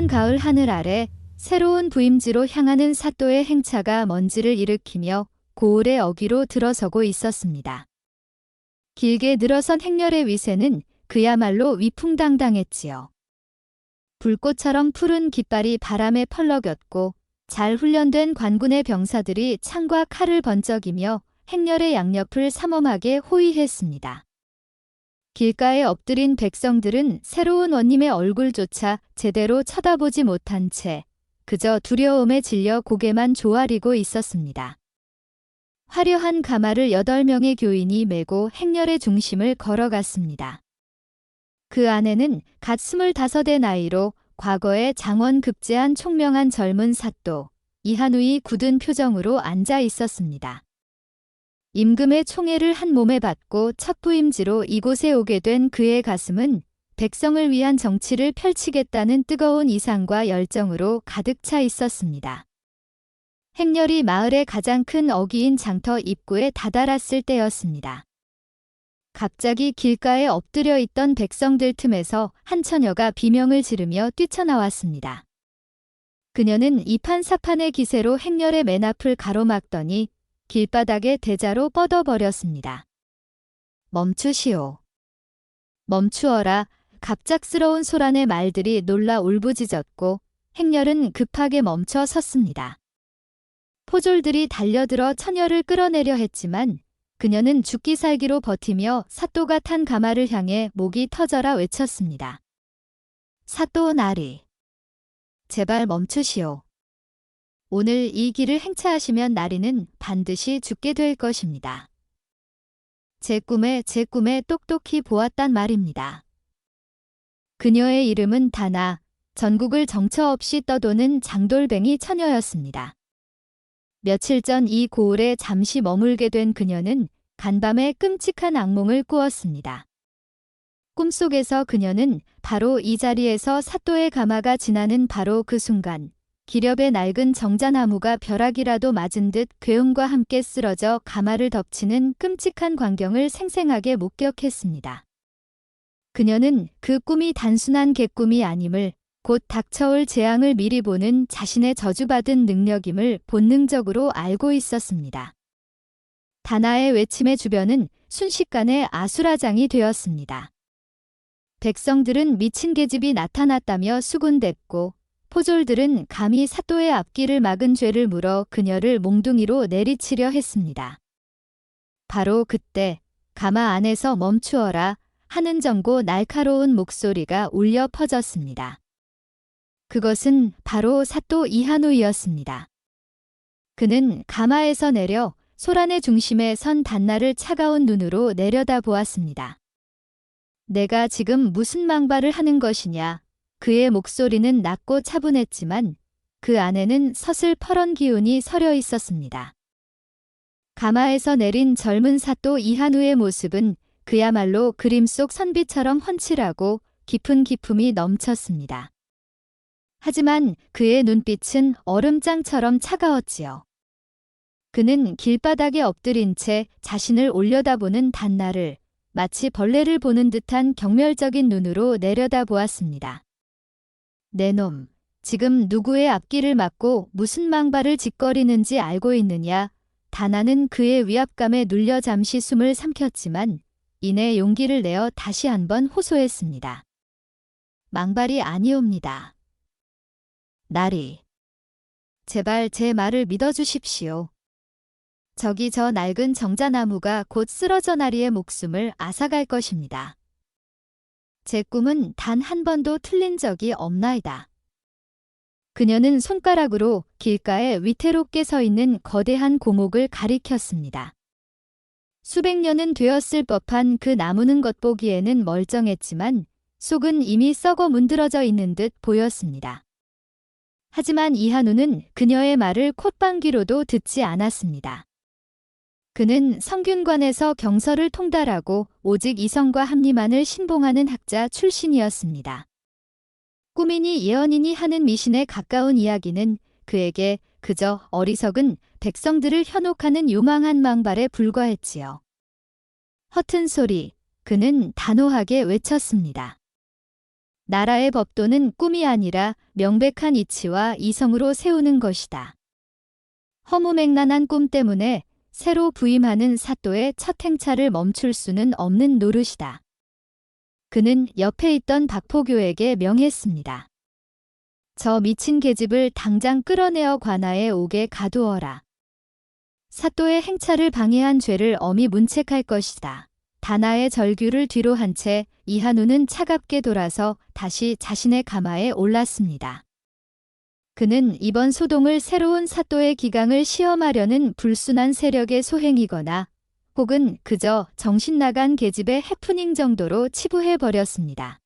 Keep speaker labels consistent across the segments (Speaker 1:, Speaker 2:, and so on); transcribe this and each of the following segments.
Speaker 1: 화창한 가을 하늘 아래 새로운 부임지로 향하는 사또의 행차가 먼지를 일으키며 고을의 어귀로 들어서고 있었습니다. 길게 늘어선 행렬의 위세는 그야말로 위풍당당했지요. 불꽃처럼 푸른 깃발이 바람에 펄럭였고 잘 훈련된 관군의 병사들이 창과 칼을 번쩍이며 행렬의 양옆을 삼엄하게 호위했습니다. 길가에 엎드린 백성들은 새로운 원님의 얼굴조차 제대로 쳐다보지 못한 채 그저 두려움에 질려 고개만 조아리고 있었습니다. 화려한 가마를 8명의 교인이 메고 행렬의 중심을 걸어갔습니다. 그 안에는 갓 25의 나이로 과거에 장원 급제한 총명한 젊은 사또 이한우이 굳은 표정으로 앉아 있었습니다. 임금의 총애를 한 몸에 받고 첫 부임지로 이곳에 오게 된 그의 가슴은 백성을 위한 정치를 펼치겠다는 뜨거운 이상과 열정으로 가득 차 있었습니다. 행렬이 마을의 가장 큰 어귀인 장터 입구에 다다랐을 때였습니다. 갑자기 길가에 엎드려 있던 백성들 틈에서 한 처녀가 비명을 지르며 뛰쳐나왔습니다. 그녀는 이판사판의 기세로 행렬의 맨 앞을 가로막더니 길바닥에 대자로 뻗어버렸습니다. 멈추시오. 멈추어라. 갑작스러운 소란의 말들이 놀라 울부짖었고 행렬은 급하게 멈춰 섰습니다. 포졸들이 달려들어 처녀를 끌어내려 했지만 그녀는 죽기 살기로 버티며 사또가 탄 가마를 향해 목이 터져라 외쳤습니다. 사또 나리. 제발 멈추시오. 오늘 이 길을 행차하시면 나리는 반드시 죽게 될 것입니다. 제 꿈에 똑똑히 보았단 말입니다. 그녀의 이름은 다나, 전국을 정처 없이 떠도는 장돌뱅이 처녀였습니다. 며칠 전 이 고을에 잠시 머물게 된 그녀는 간밤에 끔찍한 악몽을 꾸었습니다. 꿈속에서 그녀는 바로 이 자리에서 사또의 가마가 지나는 바로 그 순간 기렵의 낡은 정자나무가 벼락이라도 맞은 듯 괴음과 함께 쓰러져 가마를 덮치는 끔찍한 광경을 생생하게 목격했습니다. 그녀는 그 꿈이 단순한 객꿈이 아님을 곧 닥쳐올 재앙을 미리 보는 자신의 저주받은 능력임을 본능적으로 알고 있었습니다. 다나의 외침의 주변은 순식간에 아수라장이 되었습니다. 백성들은 미친 계집이 나타났다며 수군댔고 포졸들은 감히 사또의 앞길을 막은 죄를 물어 그녀를 몽둥이로 내리치려 했습니다. 바로 그때 가마 안에서 멈추어라 하는 정고 날카로운 목소리가 울려 퍼졌습니다. 그것은 바로 사또 이한우이였습니다. 그는 가마에서 내려 소란의 중심에 선 단나를 차가운 눈으로 내려다보았습니다. 내가 지금 무슨 망발을 하는 것이냐. 그의 목소리는 낮고 차분했지만 그 안에는 서슬퍼런 기운이 서려 있었습니다. 가마에서 내린 젊은 사또 이한우의 모습은 그야말로 그림 속 선비처럼 훤칠하고 깊은 기품이 넘쳤습니다. 하지만 그의 눈빛은 얼음장처럼 차가웠지요. 그는 길바닥에 엎드린 채 자신을 올려다보는 단나를 마치 벌레를 보는 듯한 경멸적인 눈으로 내려다보았습니다. 내 놈, 지금 누구의 앞길을 막고 무슨 망발을 짓거리는지 알고 있느냐? 다나는 그의 위압감에 눌려 잠시 숨을 삼켰지만 이내 용기를 내어 다시 한번 호소했습니다. 망발이 아니옵니다. 나리. 제발 제 말을 믿어주십시오. 저기 저 낡은 정자나무가 곧 쓰러져 나리의 목숨을 앗아갈 것입니다. 제 꿈은 단 한 번도 틀린 적이 없나이다. 그녀는 손가락으로 길가에 위태롭게 서 있는 거대한 고목을 가리켰습니다. 수백 년은 되었을 법한 그 나무는 겉보기에는 멀쩡했지만 속은 이미 썩어 문드러져 있는 듯 보였습니다. 하지만 이한우는 그녀의 말을 콧방귀로도 듣지 않았습니다. 그는 성균관에서 경서를 통달하고 오직 이성과 합리만을 신봉하는 학자 출신이었습니다. 꿈이니 예언이니 하는 미신에 가까운 이야기는 그에게 그저 어리석은 백성들을 현혹하는 요망한 망발에 불과했지요. 허튼 소리, 그는 단호하게 외쳤습니다. 나라의 법도는 꿈이 아니라 명백한 이치와 이성으로 세우는 것이다. 허무맹랑한 꿈 때문에 새로 부임하는 사또의 첫 행차를 멈출 수는 없는 노릇이다. 그는 옆에 있던 박포교에게 명했습니다. 저 미친 계집을 당장 끌어내어 관아에 오게 가두어라. 사또의 행차를 방해한 죄를 엄히 문책할 것이다. 다나의 절규를 뒤로 한 채 이한우는 차갑게 돌아서 다시 자신의 가마에 올랐습니다. 그는 이번 소동을 새로운 사또의 기강을 시험하려는 불순한 세력의 소행이거나 혹은 그저 정신나간 계집의 해프닝 정도로 치부해버렸습니다.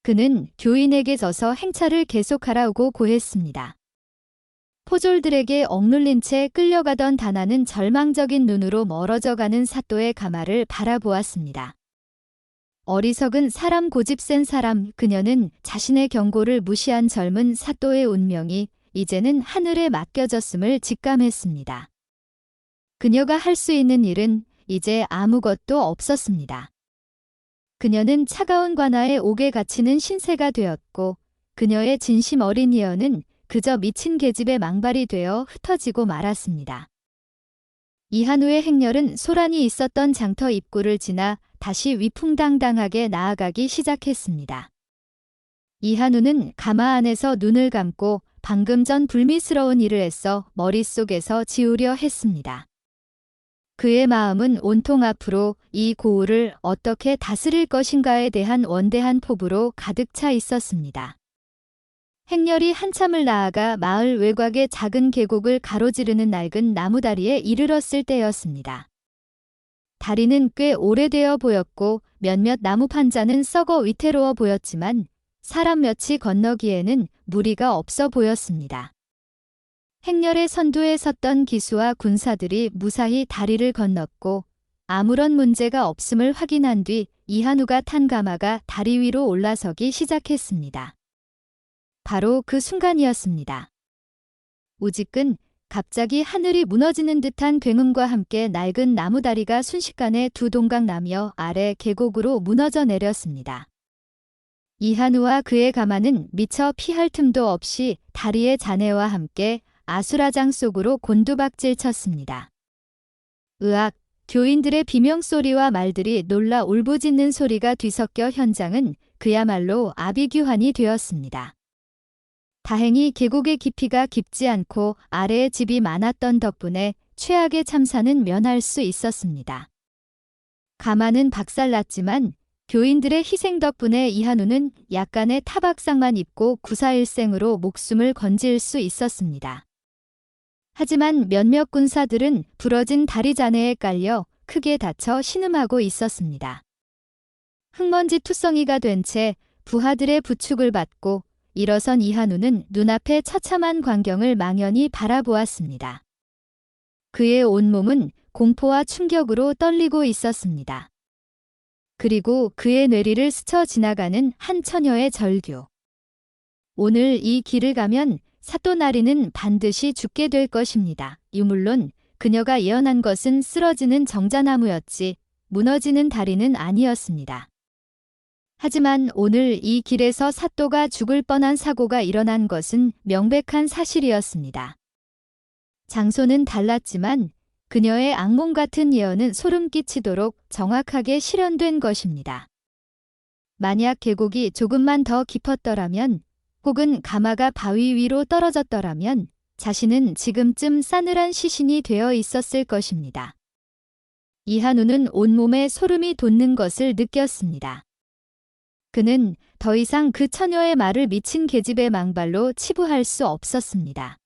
Speaker 1: 그는 교인에게 져서 행차를 계속하라고 고했습니다. 포졸들에게 억눌린 채 끌려가던 다나는 절망적인 눈으로 멀어져가는 사또의 가마를 바라보았습니다. 어리석은 사람, 고집센 사람, 그녀는 자신의 경고를 무시한 젊은 사또의 운명이 이제는 하늘에 맡겨졌음을 직감했습니다. 그녀가 할 수 있는 일은 이제 아무것도 없었습니다. 그녀는 차가운 관아에 옥에 갇히는 신세가 되었고 그녀의 진심 어린 예언은 그저 미친 계집의 망발이 되어 흩어지고 말았습니다. 이한우의 행렬은 소란이 있었던 장터 입구를 지나 다시 위풍당당하게 나아가기 시작했습니다. 이한우는 가마 안에서 눈을 감고 방금 전 불미스러운 일을 애써 머릿속에서 지우려 했습니다. 그의 마음은 온통 앞으로 이 고을을 어떻게 다스릴 것인가에 대한 원대한 포부로 가득 차 있었습니다. 행렬이 한참을 나아가 마을 외곽의 작은 계곡을 가로지르는 낡은 나무다리에 이르렀을 때였습니다. 다리는 꽤 오래되어 보였고 몇몇 나무 판자는 썩어 위태로워 보였지만 사람 몇이 건너기에는 무리가 없어 보였습니다. 행렬의 선두에 섰던 기수와 군사들이 무사히 다리를 건넜고 아무런 문제가 없음을 확인한 뒤 이한우가 탄 가마가 다리 위로 올라서기 시작했습니다. 바로 그 순간이었습니다. 우직근 갑자기 하늘이 무너지는 듯한 굉음과 함께 낡은 나무다리가 순식간에 두 동강 나며 아래 계곡으로 무너져 내렸습니다. 이한우와 그의 가마는 미처 피할 틈도 없이 다리의 잔해와 함께 아수라장 속으로 곤두박질 쳤습니다. 으악! 교인들의 비명소리와 말들이 놀라 울부짖는 소리가 뒤섞여 현장은 그야말로 아비규환이 되었습니다. 다행히 계곡의 깊이가 깊지 않고 아래에 집이 많았던 덕분에 최악의 참사는 면할 수 있었습니다. 가마는 박살났지만 교인들의 희생 덕분에 이한우는 약간의 타박상만 입고 구사일생으로 목숨을 건질 수 있었습니다. 하지만 몇몇 군사들은 부러진 다리 잔해에 깔려 크게 다쳐 신음하고 있었습니다. 흙먼지 투성이가 된 채 부하들의 부축을 받고 일어선 이한우는 눈앞의 처참한 광경을 망연히 바라보았습니다. 그의 온몸은 공포와 충격으로 떨리고 있었습니다. 그리고 그의 뇌리를 스쳐 지나가는 한 처녀의 절규. 오늘 이 길을 가면 사또나리는 반드시 죽게 될 것입니다. 물론 그녀가 예언한 것은 쓰러지는 정자나무였지 무너지는 다리는 아니었습니다. 하지만 오늘 이 길에서 사또가 죽을 뻔한 사고가 일어난 것은 명백한 사실이었습니다. 장소는 달랐지만 그녀의 악몽 같은 예언은 소름 끼치도록 정확하게 실현된 것입니다. 만약 계곡이 조금만 더 깊었더라면 혹은 가마가 바위 위로 떨어졌더라면 자신은 지금쯤 싸늘한 시신이 되어 있었을 것입니다. 이한우는 온몸에 소름이 돋는 것을 느꼈습니다. 그는 더 이상 그 처녀의 말을 미친 계집의 망발로 치부할 수 없었습니다.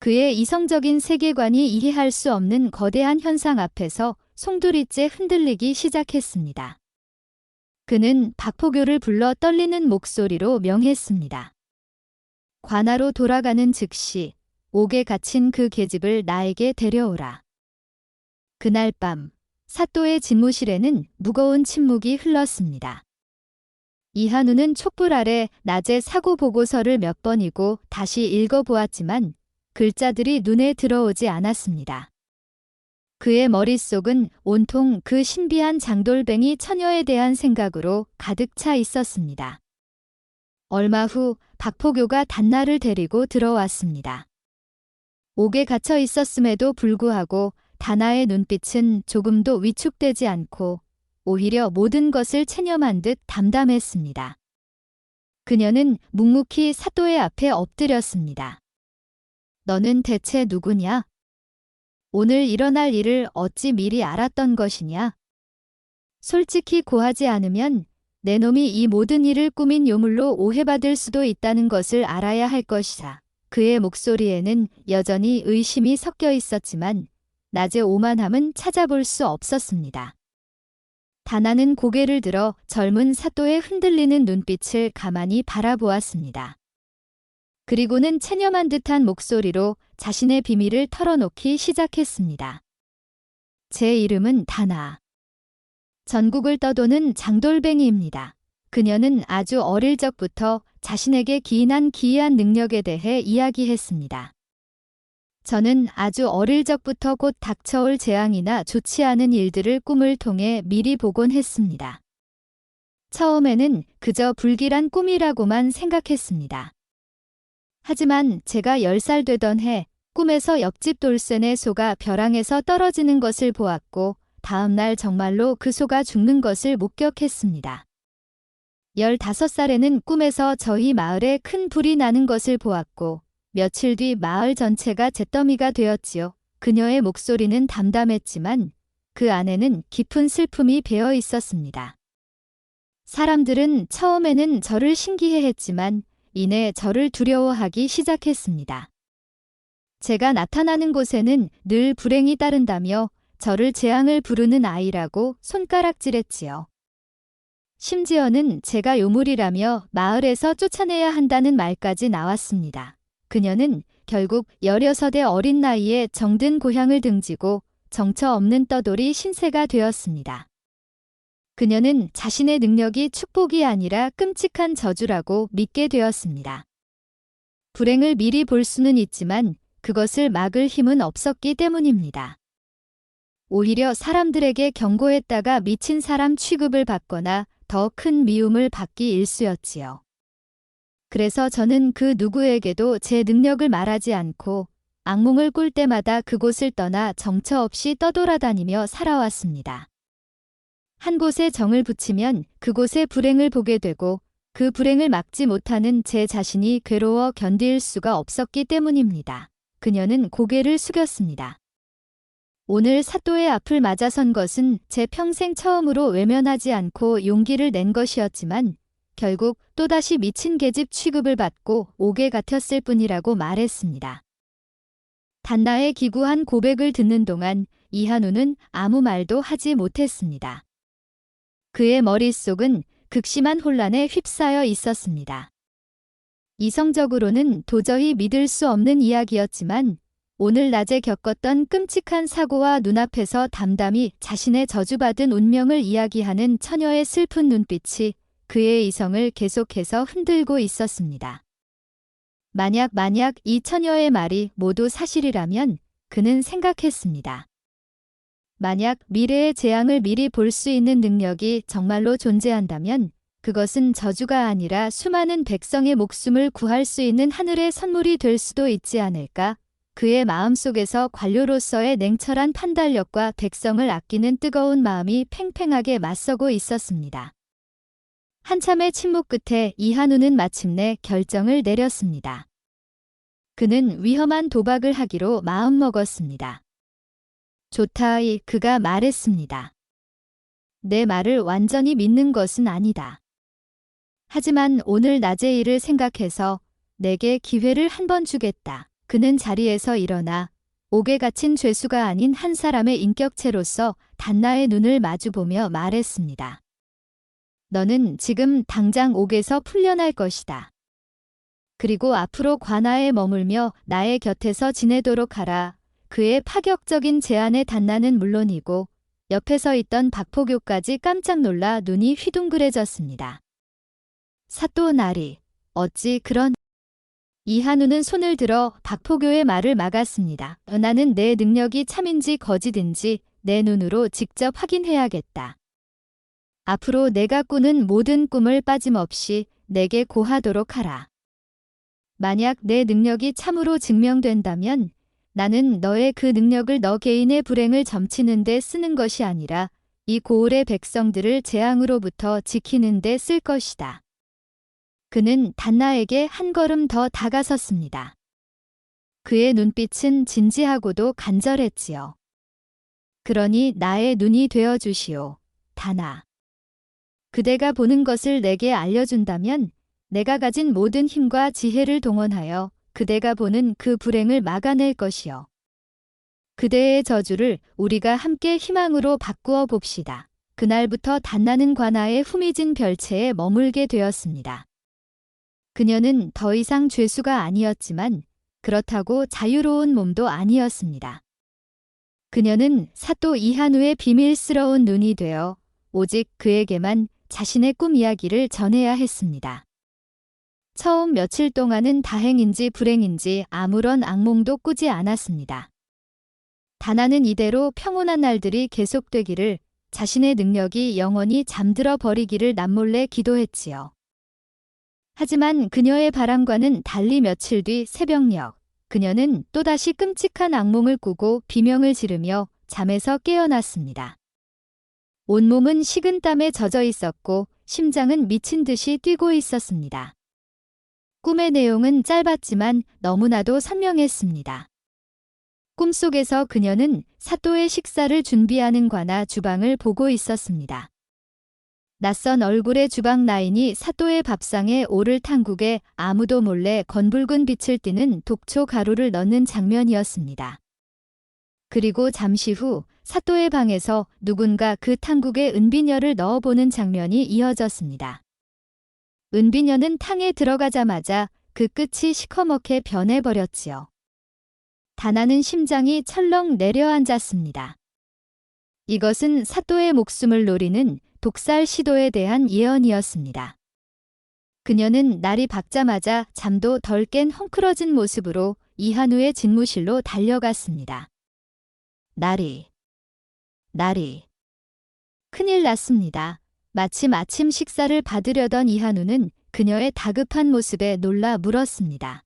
Speaker 1: 그의 이성적인 세계관이 이해할 수 없는 거대한 현상 앞에서 송두리째 흔들리기 시작했습니다. 그는 박포교를 불러 떨리는 목소리로 명했습니다. 관아로 돌아가는 즉시 옥에 갇힌 그 계집을 나에게 데려오라. 그날 밤 사또의 집무실에는 무거운 침묵이 흘렀습니다. 이한우는 촛불 아래 낮에 사고 보고서를 몇 번이고 다시 읽어보았지만 글자들이 눈에 들어오지 않았습니다. 그의 머릿속은 온통 그 신비한 장돌뱅이 처녀에 대한 생각으로 가득 차 있었습니다. 얼마 후 박포교가 단나를 데리고 들어왔습니다. 옥에 갇혀 있었음에도 불구하고 다나의 눈빛은 조금도 위축되지 않고 오히려 모든 것을 체념한 듯 담담했습니다. 그녀는 묵묵히 사또의 앞에 엎드렸습니다. 너는 대체 누구냐? 오늘 일어날 일을 어찌 미리 알았던 것이냐? 솔직히 고하지 않으면 내 놈이 이 모든 일을 꾸민 요물로 오해받을 수도 있다는 것을 알아야 할 것이다. 그의 목소리에는 여전히 의심이 섞여 있었지만 낮의 오만함은 찾아볼 수 없었습니다. 다나는 고개를 들어 젊은 사또의 흔들리는 눈빛을 가만히 바라보았습니다. 그리고는 체념한 듯한 목소리로 자신의 비밀을 털어놓기 시작했습니다. 제 이름은 다나. 전국을 떠도는 장돌뱅이입니다. 그녀는 아주 어릴 적부터 자신에게 기인한 기이한 능력에 대해 이야기했습니다. 저는 아주 어릴 적부터 곧 닥쳐올 재앙이나 좋지 않은 일들을 꿈을 통해 미리 보곤 했습니다. 처음에는 그저 불길한 꿈이라고만 생각했습니다. 하지만 제가 10살 되던 해 꿈에서 옆집 돌쇠네 소가 벼랑에서 떨어지는 것을 보았고 다음 날 정말로 그 소가 죽는 것을 목격했습니다. 15살에는 꿈에서 저희 마을에 큰 불이 나는 것을 보았고 며칠 뒤 마을 전체가 잿더미가 되었지요. 그녀의 목소리는 담담했지만 그 안에는 깊은 슬픔이 배어 있었습니다. 사람들은 처음에는 저를 신기해했지만 이내 저를 두려워하기 시작했습니다. 제가 나타나는 곳에는 늘 불행이 따른다며 저를 재앙을 부르는 아이라고 손가락질했지요. 심지어는 제가 요물이라며 마을에서 쫓아내야 한다는 말까지 나왔습니다. 그녀는 결국 16의 어린 나이에 정든 고향을 등지고 정처 없는 떠돌이 신세가 되었습니다. 그녀는 자신의 능력이 축복이 아니라 끔찍한 저주라고 믿게 되었습니다. 불행을 미리 볼 수는 있지만 그것을 막을 힘은 없었기 때문입니다. 오히려 사람들에게 경고했다가 미친 사람 취급을 받거나 더 큰 미움을 받기 일쑤였지요. 그래서 저는 그 누구에게도 제 능력을 말하지 않고 악몽을 꿀 때마다 그곳을 떠나 정처 없이 떠돌아다니며 살아왔습니다. 한 곳에 정을 붙이면 그곳에 불행을 보게 되고 그 불행을 막지 못하는 제 자신이 괴로워 견딜 수가 없었기 때문입니다. 그녀는 고개를 숙였습니다. 오늘 사또의 앞을 맞아선 것은 제 평생 처음으로 외면하지 않고 용기를 낸 것이었지만 결국 또다시 미친 계집 취급을 받고 옥에 갇혔을 뿐이라고 말했습니다. 단나의 기구한 고백을 듣는 동안 이한우는 아무 말도 하지 못했습니다. 그의 머릿속은 극심한 혼란에 휩싸여 있었습니다. 이성적으로는 도저히 믿을 수 없는 이야기였지만 오늘 낮에 겪었던 끔찍한 사고와 눈앞에서 담담히 자신의 저주받은 운명을 이야기하는 처녀의 슬픈 눈빛이 그의 이성을 계속해서 흔들고 있었습니다. 만약 이 처녀의 말이 모두 사실이라면 그는 생각했습니다. 만약 미래의 재앙을 미리 볼 수 있는 능력이 정말로 존재한다면 그것은 저주가 아니라 수많은 백성의 목숨을 구할 수 있는 하늘의 선물이 될 수도 있지 않을까? 그의 마음속에서 관료로서의 냉철한 판단력과 백성을 아끼는 뜨거운 마음이 팽팽하게 맞서고 있었습니다. 한참의 침묵 끝에 이한우는 마침내 결정을 내렸습니다. 그는 위험한 도박을 하기로 마음먹었습니다. 좋다, 그가 말했습니다. 내 말을 완전히 믿는 것은 아니다. 하지만 오늘 낮의 일을 생각해서 내게 기회를 한 번 주겠다. 그는 자리에서 일어나 옥에 갇힌 죄수가 아닌 한 사람의 인격체로서 단나의 눈을 마주보며 말했습니다. 너는 지금 당장 옥에서 풀려날 것이다. 그리고 앞으로 관아에 머물며 나의 곁에서 지내도록 하라. 그의 파격적인 제안에 단나는 물론이고 옆에 서 있던 박포교까지 깜짝 놀라 눈이 휘둥그레졌습니다. 사또 나리, 어찌 그런... 이한우는 손을 들어 박포교의 말을 막았습니다. 나는 내 능력이 참인지 거짓인지 내 눈으로 직접 확인해야겠다. 앞으로 내가 꾸는 모든 꿈을 빠짐없이 내게 고하도록 하라. 만약 내 능력이 참으로 증명된다면 나는 너의 그 능력을 너 개인의 불행을 점치는 데 쓰는 것이 아니라 이 고을의 백성들을 재앙으로부터 지키는 데 쓸 것이다. 그는 단나에게 한 걸음 더 다가섰습니다. 그의 눈빛은 진지하고도 간절했지요. 그러니 나의 눈이 되어 주시오, 단나. 그대가 보는 것을 내게 알려준다면 내가 가진 모든 힘과 지혜를 동원하여 그대가 보는 그 불행을 막아낼 것이요. 그대의 저주를 우리가 함께 희망으로 바꾸어 봅시다. 그날부터 단나는 관아의 후미진 별채에 머물게 되었습니다. 그녀는 더 이상 죄수가 아니었지만 그렇다고 자유로운 몸도 아니었습니다. 그녀는 사또 이한우의 비밀스러운 눈이 되어 오직 그에게만 자신의 꿈 이야기를 전해야 했습니다. 처음 며칠 동안은 다행인지 불행인지 아무런 악몽도 꾸지 않았습니다. 단나는 이대로 평온한 날들이 계속되기를, 자신의 능력이 영원히 잠들어 버리기를 남몰래 기도했지요. 하지만 그녀의 바람과는 달리 며칠 뒤 새벽녘, 그녀는 또다시 끔찍한 악몽을 꾸고 비명을 지르며 잠에서 깨어났습니다. 온몸은 식은땀에 젖어 있었고 심장은 미친 듯이 뛰고 있었습니다. 꿈의 내용은 짧았지만 너무나도 선명했습니다. 꿈속에서 그녀는 사또의 식사를 준비하는 관아 주방을 보고 있었습니다. 낯선 얼굴의 주방 라인이 사또의 밥상에 오를 탕국에 아무도 몰래 건붉은 빛을 띠는 독초 가루를 넣는 장면이었습니다. 그리고 잠시 후 사또의 방에서 누군가 그 탕국에 은비녀를 넣어보는 장면이 이어졌습니다. 은비녀는 탕에 들어가자마자 그 끝이 시커멓게 변해버렸지요. 단나는 심장이 철렁 내려앉았습니다. 이것은 사또의 목숨을 노리는 독살 시도에 대한 예언이었습니다. 그녀는 날이 밝자마자 잠도 덜 깬 헝클어진 모습으로 이한우의 집무실로 달려갔습니다. 나리. 큰일 났습니다. 마침 아침 식사를 받으려던 이한우는 그녀의 다급한 모습에 놀라 물었습니다.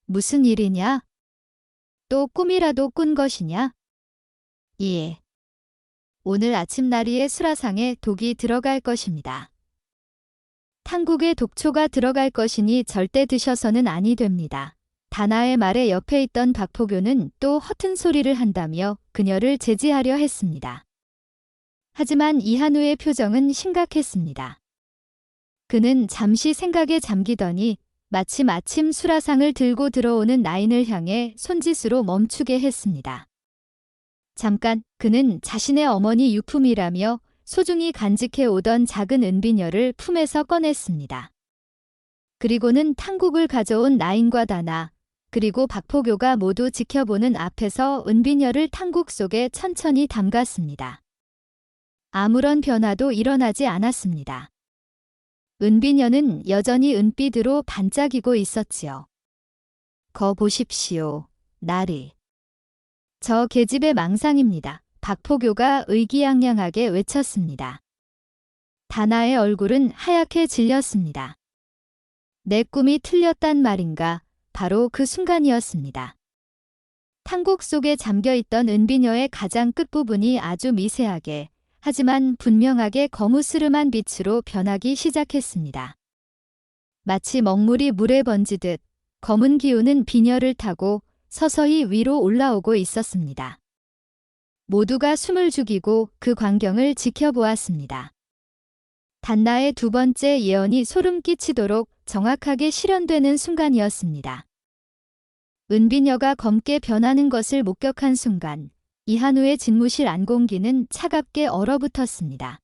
Speaker 1: 무슨 일이냐? 또 꿈이라도 꾼 것이냐? 예. 오늘 아침 나리의 수라상에 독이 들어갈 것입니다. 탕국에 독초가 들어갈 것이니 절대 드셔서는 아니 됩니다. 단나의 말에 옆에 있던 박포교는 또 허튼 소리를 한다며 그녀를 제지하려 했습니다. 하지만 이한우의 표정은 심각했습니다. 그는 잠시 생각에 잠기더니 마침 아침 수라상을 들고 들어오는 나인을 향해 손짓으로 멈추게 했습니다. 잠깐 그는 자신의 어머니 유품이라며 소중히 간직해 오던 작은 은비녀를 품에서 꺼냈습니다. 그리고는 탕국을 가져온 나인과 단나, 그리고 박포교가 모두 지켜보는 앞에서 은비녀를 탕국 속에 천천히 담갔습니다. 아무런 변화도 일어나지 않았습니다. 은비녀는 여전히 은빛으로 반짝이고 있었지요. 거 보십시오, 나리. 저 계집의 망상입니다. 박포교가 의기양양하게 외쳤습니다. 단나의 얼굴은 하얗게 질렸습니다. 내 꿈이 틀렸단 말인가? 바로 그 순간이었습니다. 탕국 속에 잠겨있던 은비녀의 가장 끝부분이 아주 미세하게, 하지만 분명하게 거무스름한 빛으로 변하기 시작했습니다. 마치 먹물이 물에 번지듯 검은 기운은 비녀를 타고 서서히 위로 올라오고 있었습니다. 모두가 숨을 죽이고 그 광경을 지켜보았습니다. 단나의 두 번째 예언이 소름 끼치도록 정확하게 실현되는 순간이었습니다. 은비녀가 검게 변하는 것을 목격한 순간 이한우의 집무실 안공기는 차갑게 얼어붙었습니다.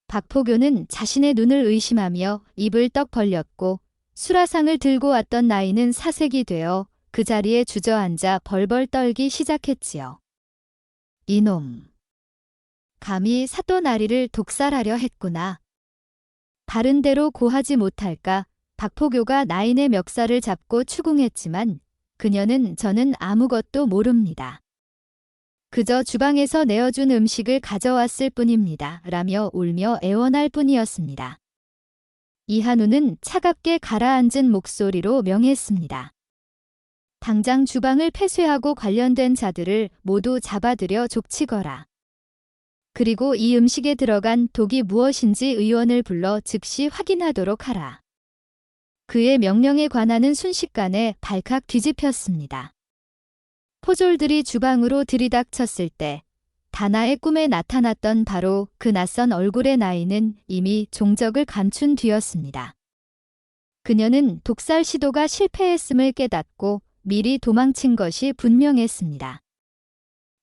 Speaker 1: 박포교는 자신의 눈을 의심하며 입을 떡 벌렸고 수라상을 들고 왔던 나인은 사색이 되어 그 자리에 주저앉아 벌벌 떨기 시작했지요. 이놈. 감히 사또 나리를 독살하려 했구나. 바른 대로 고하지 못할까? 박포교가 나인의 멱살을 잡고 추궁했지만 그녀는 저는 아무것도 모릅니다. 그저 주방에서 내어준 음식을 가져왔을 뿐입니다. 라며 울며 애원할 뿐이었습니다. 이한우는 차갑게 가라앉은 목소리로 명했습니다. 당장 주방을 폐쇄하고 관련된 자들을 모두 잡아들여 족치거라. 그리고 이 음식에 들어간 독이 무엇인지 의원을 불러 즉시 확인하도록 하라. 그의 명령에 관하는 순식간에 발칵 뒤집혔습니다. 포졸들이 주방으로 들이닥쳤을 때 다나의 꿈에 나타났던 바로 그 낯선 얼굴의 나이는 이미 종적을 감춘 뒤였습니다. 그녀는 독살 시도가 실패했음을 깨닫고 미리 도망친 것이 분명했습니다.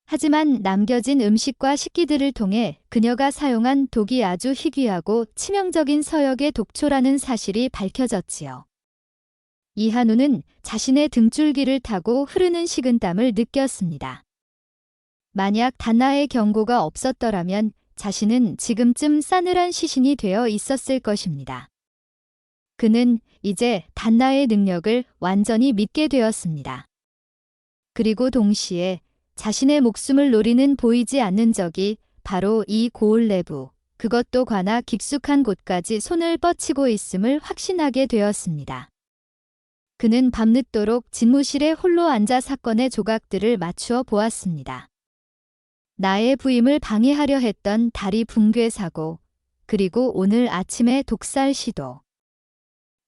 Speaker 1: 하지만 남겨진 음식과 식기들을 통해 그녀가 사용한 독이 아주 희귀하고 치명적인 서역의 독초라는 사실이 밝혀졌지요. 이한우는 자신의 등줄기를 타고 흐르는 식은땀을 느꼈습니다. 만약 다나의 경고가 없었더라면 자신은 지금쯤 싸늘한 시신이 되어 있었을 것입니다. 그는 이제 다나의 능력을 완전히 믿게 되었습니다. 그리고 동시에 자신의 목숨을 노리는 보이지 않는 적이 바로 이 고을 내부, 그것도 관아 깊숙한 곳까지 손을 뻗치고 있음을 확신하게 되었습니다. 그는 밤늦도록 집무실에 홀로 앉아 사건의 조각들을 맞추어 보았습니다. 나의 부임을 방해하려 했던 다리 붕괴 사고, 그리고 오늘 아침의 독살 시도.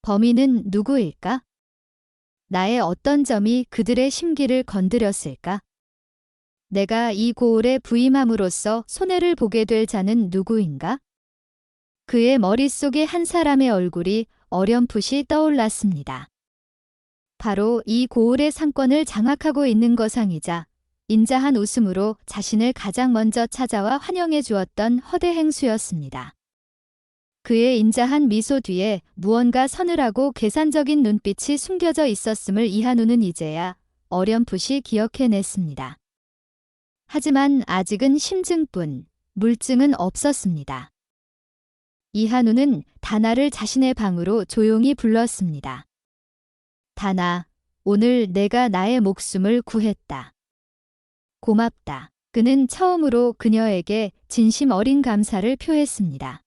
Speaker 1: 범인은 누구일까? 나의 어떤 점이 그들의 심기를 건드렸을까? 내가 이 고을에 부임함으로써 손해를 보게 될 자는 누구인가? 그의 머릿속에 한 사람의 얼굴이 어렴풋이 떠올랐습니다. 바로 이 고을의 상권을 장악하고 있는 거상이자 인자한 웃음으로 자신을 가장 먼저 찾아와 환영해 주었던 허대 행수였습니다. 그의 인자한 미소 뒤에 무언가 서늘하고 계산적인 눈빛이 숨겨져 있었음을 이한우는 이제야 어렴풋이 기억해냈습니다. 하지만 아직은 심증뿐, 물증은 없었습니다. 이한우는 다나를 자신의 방으로 조용히 불렀습니다. 다나, 오늘 내가 나의 목숨을 구했다. 고맙다. 그는 처음으로 그녀에게 진심 어린 감사를 표했습니다.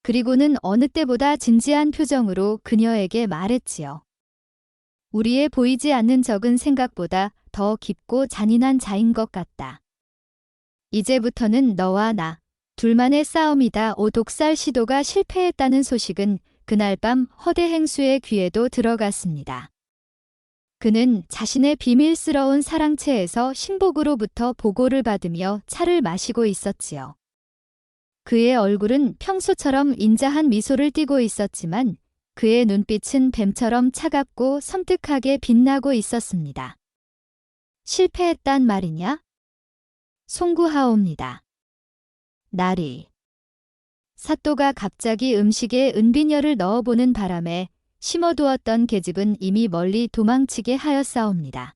Speaker 1: 그리고는 어느 때보다 진지한 표정으로 그녀에게 말했지요. 우리의 보이지 않는 적은 생각보다 더 깊고 잔인한 자인 것 같다. 이제부터는 너와 나, 둘만의 싸움이다. 독살 시도가 실패했다는 소식은 그날 밤 허대 행수의 귀에도 들어갔습니다. 그는 자신의 비밀스러운 사랑채에서 신복으로부터 보고를 받으며 차를 마시고 있었지요. 그의 얼굴은 평소처럼 인자한 미소를 띠고 있었지만 그의 눈빛은 뱀처럼 차갑고 섬뜩하게 빛나고 있었습니다. 실패했단 말이냐? 송구하옵니다. 나리. 사또가 갑자기 음식에 은비녀를 넣어보는 바람에 심어두었던 계집은 이미 멀리 도망치게 하였사옵니다.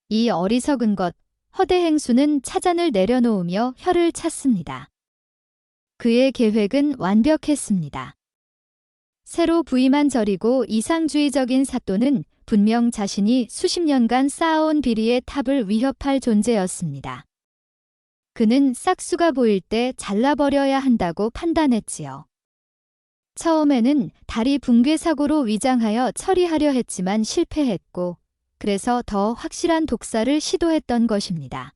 Speaker 1: 이 어리석은 것, 허대 행수는 차잔을 내려놓으며 혀를 찼습니다. 그의 계획은 완벽했습니다. 새로 부임한 절이고 이상주의적인 사또는 분명 자신이 수십 년간 쌓아온 비리의 탑을 위협할 존재였습니다. 그는 싹수가 보일 때 잘라버려야 한다고 판단했지요. 처음에는 다리 붕괴 사고로 위장하여 처리하려 했지만 실패했고, 그래서 더 확실한 독살을 시도했던 것입니다.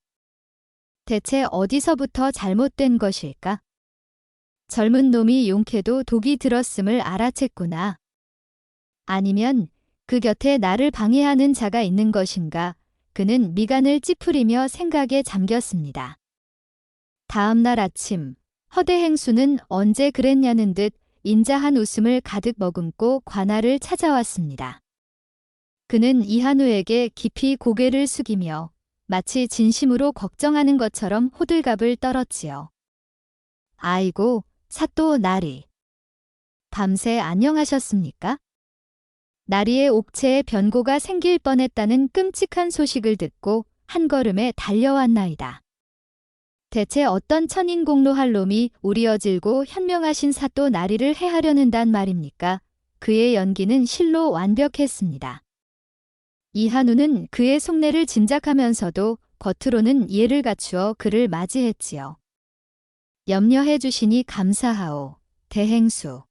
Speaker 1: 대체 어디서부터 잘못된 것일까? 젊은 놈이 용케도 독이 들었음을 알아챘구나. 아니면 그 곁에 나를 방해하는 자가 있는 것인가? 그는 미간을 찌푸리며 생각에 잠겼습니다. 다음 날 아침, 허대 행수는 언제 그랬냐는 듯 인자한 웃음을 가득 머금고 관아를 찾아왔습니다. 그는 이한우에게 깊이 고개를 숙이며 마치 진심으로 걱정하는 것처럼 호들갑을 떨었지요. 아이고, 사또 나리. 밤새 안녕하셨습니까? 나리의 옥체에 변고가 생길 뻔했다는 끔찍한 소식을 듣고 한 걸음에 달려왔나이다. 대체 어떤 천인공노할 놈이 우리 어질고 현명하신 사또 나리를 해하려는단 말입니까? 그의 연기는 실로 완벽했습니다. 이한우는 그의 속내를 짐작하면서도 겉으로는 예를 갖추어 그를 맞이했지요. 염려해 주시니 감사하오, 대행수.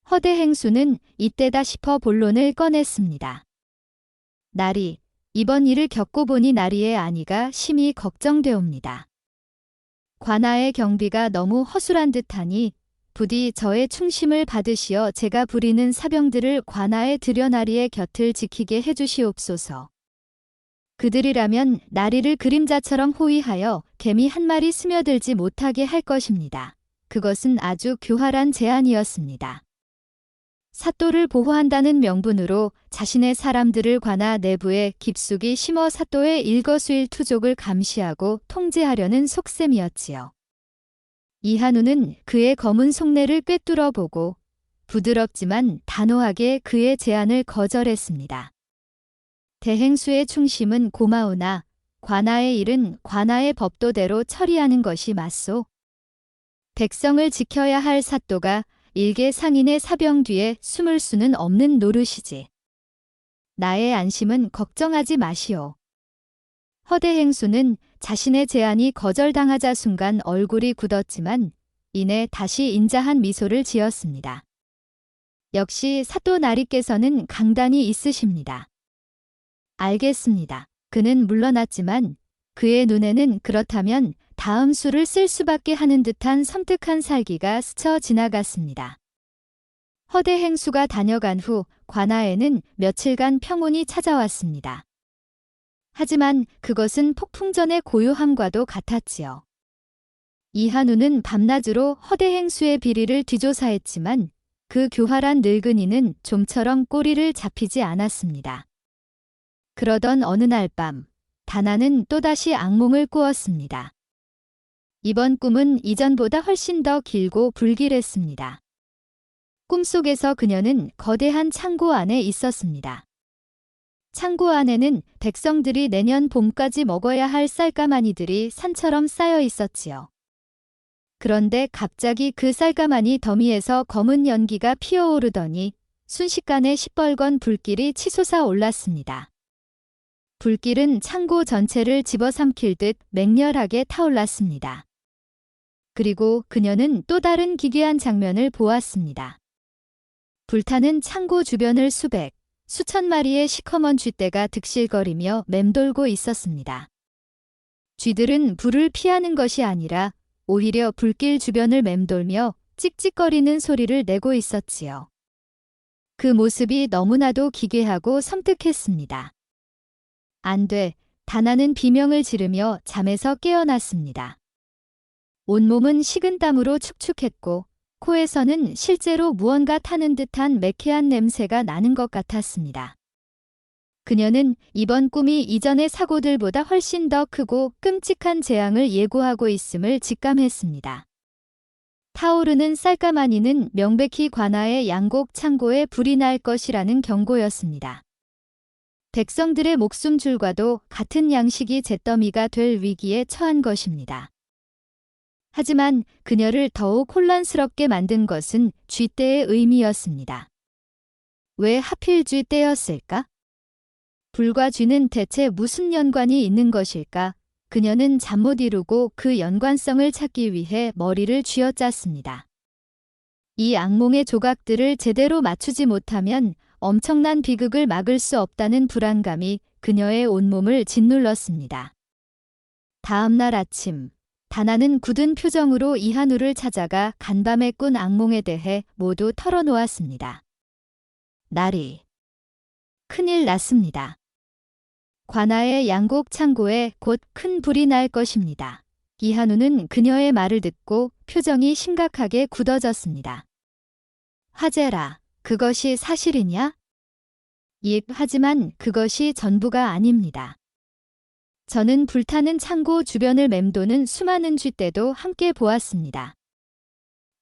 Speaker 1: 허대 행수는 이때다 싶어 본론을 꺼냈습니다. 나리, 이번 일을 겪고 보니 나리의 안위가 심히 걱정되옵니다. 관아의 경비가 너무 허술한 듯하니 부디 저의 충심을 받으시어 제가 부리는 사병들을 관아에 들여 나리의 곁을 지키게 해주시옵소서. 그들이라면 나리를 그림자처럼 호위하여 개미 한 마리 스며들지 못하게 할 것입니다. 그것은 아주 교활한 제안이었습니다. 사또를 보호한다는 명분으로 자신의 사람들을 관아 내부에 깊숙이 심어 사또의 일거수일투족을 감시하고 통제하려는 속셈이었지요. 이한우는 그의 검은 속내를 꿰뚫어 보고 부드럽지만 단호하게 그의 제안을 거절했습니다. 대행수의 충심은 고마우나 관아의 일은 관아의 법도대로 처리하는 것이 맞소. 백성을 지켜야 할 사또가 일개 상인의 사병 뒤에 숨을 수는 없는 노릇이지. 나의 안심은 걱정하지 마시오. 허대 행수는 자신의 제안이 거절당하자 순간 얼굴이 굳었지만 이내 다시 인자한 미소를 지었습니다. 역시 사또 나리께서는 강단이 있으십니다. 알겠습니다. 그는 물러났지만 그의 눈에는 그렇다면 다음 수를 쓸 수밖에 하는 듯한 섬뜩한 살기가 스쳐 지나갔습니다. 허대 행수가 다녀간 후 관아에는 며칠간 평온이 찾아왔습니다. 하지만 그것은 폭풍전의 고요함과도 같았지요. 이한우는 밤낮으로 허대 행수의 비리를 뒤조사했지만 그 교활한 늙은이는 좀처럼 꼬리를 잡히지 않았습니다. 그러던 어느 날 밤, 다나는 또다시 악몽을 꾸었습니다. 이번 꿈은 이전보다 훨씬 더 길고 불길했습니다. 꿈속에서 그녀는 거대한 창고 안에 있었습니다. 창고 안에는 백성들이 내년 봄까지 먹어야 할 쌀가마니들이 산처럼 쌓여 있었지요. 그런데 갑자기 그 쌀가마니 더미에서 검은 연기가 피어오르더니 순식간에 시뻘건 불길이 치솟아 올랐습니다. 불길은 창고 전체를 집어삼킬 듯 맹렬하게 타올랐습니다. 그리고 그녀는 또 다른 기괴한 장면을 보았습니다. 불타는 창고 주변을 수천 마리의 시커먼 쥐떼가 득실거리며 맴돌고 있었습니다. 쥐들은 불을 피하는 것이 아니라 오히려 불길 주변을 맴돌며 찍찍거리는 소리를 내고 있었지요. 그 모습이 너무나도 기괴하고 섬뜩했습니다. 안 돼, 다나는 비명을 지르며 잠에서 깨어났습니다. 온몸은 식은땀으로 축축했고 코에서는 실제로 무언가 타는 듯한 매캐한 냄새가 나는 것 같았습니다. 그녀는 이번 꿈이 이전의 사고들보다 훨씬 더 크고 끔찍한 재앙을 예고하고 있음을 직감했습니다. 타오르는 쌀가마니는 명백히 관아의 양곡 창고에 불이 날 것이라는 경고였습니다. 백성들의 목숨줄과도 같은 양식이 잿더미가 될 위기에 처한 것입니다. 하지만 그녀를 더욱 혼란스럽게 만든 것은 쥐떼의 의미였습니다. 왜 하필 쥐떼였을까? 불과 쥐는 대체 무슨 연관이 있는 것일까? 그녀는 잠 못 이루고 그 연관성을 찾기 위해 머리를 쥐어짰습니다. 이 악몽의 조각들을 제대로 맞추지 못하면 엄청난 비극을 막을 수 없다는 불안감이 그녀의 온몸을 짓눌렀습니다. 다음 날 아침, 다나는 굳은 표정으로 이한우를 찾아가 간밤에 꾼 악몽에 대해 모두 털어놓았습니다. 나리. 큰일 났습니다. 관아의 양곡 창고에 곧 큰 불이 날 것입니다. 이한우는 그녀의 말을 듣고 표정이 심각하게 굳어졌습니다. 화재라, 그것이 사실이냐? 하지만 그것이 전부가 아닙니다. 저는 불타는 창고 주변을 맴도는 수많은 쥐떼도 함께 보았습니다.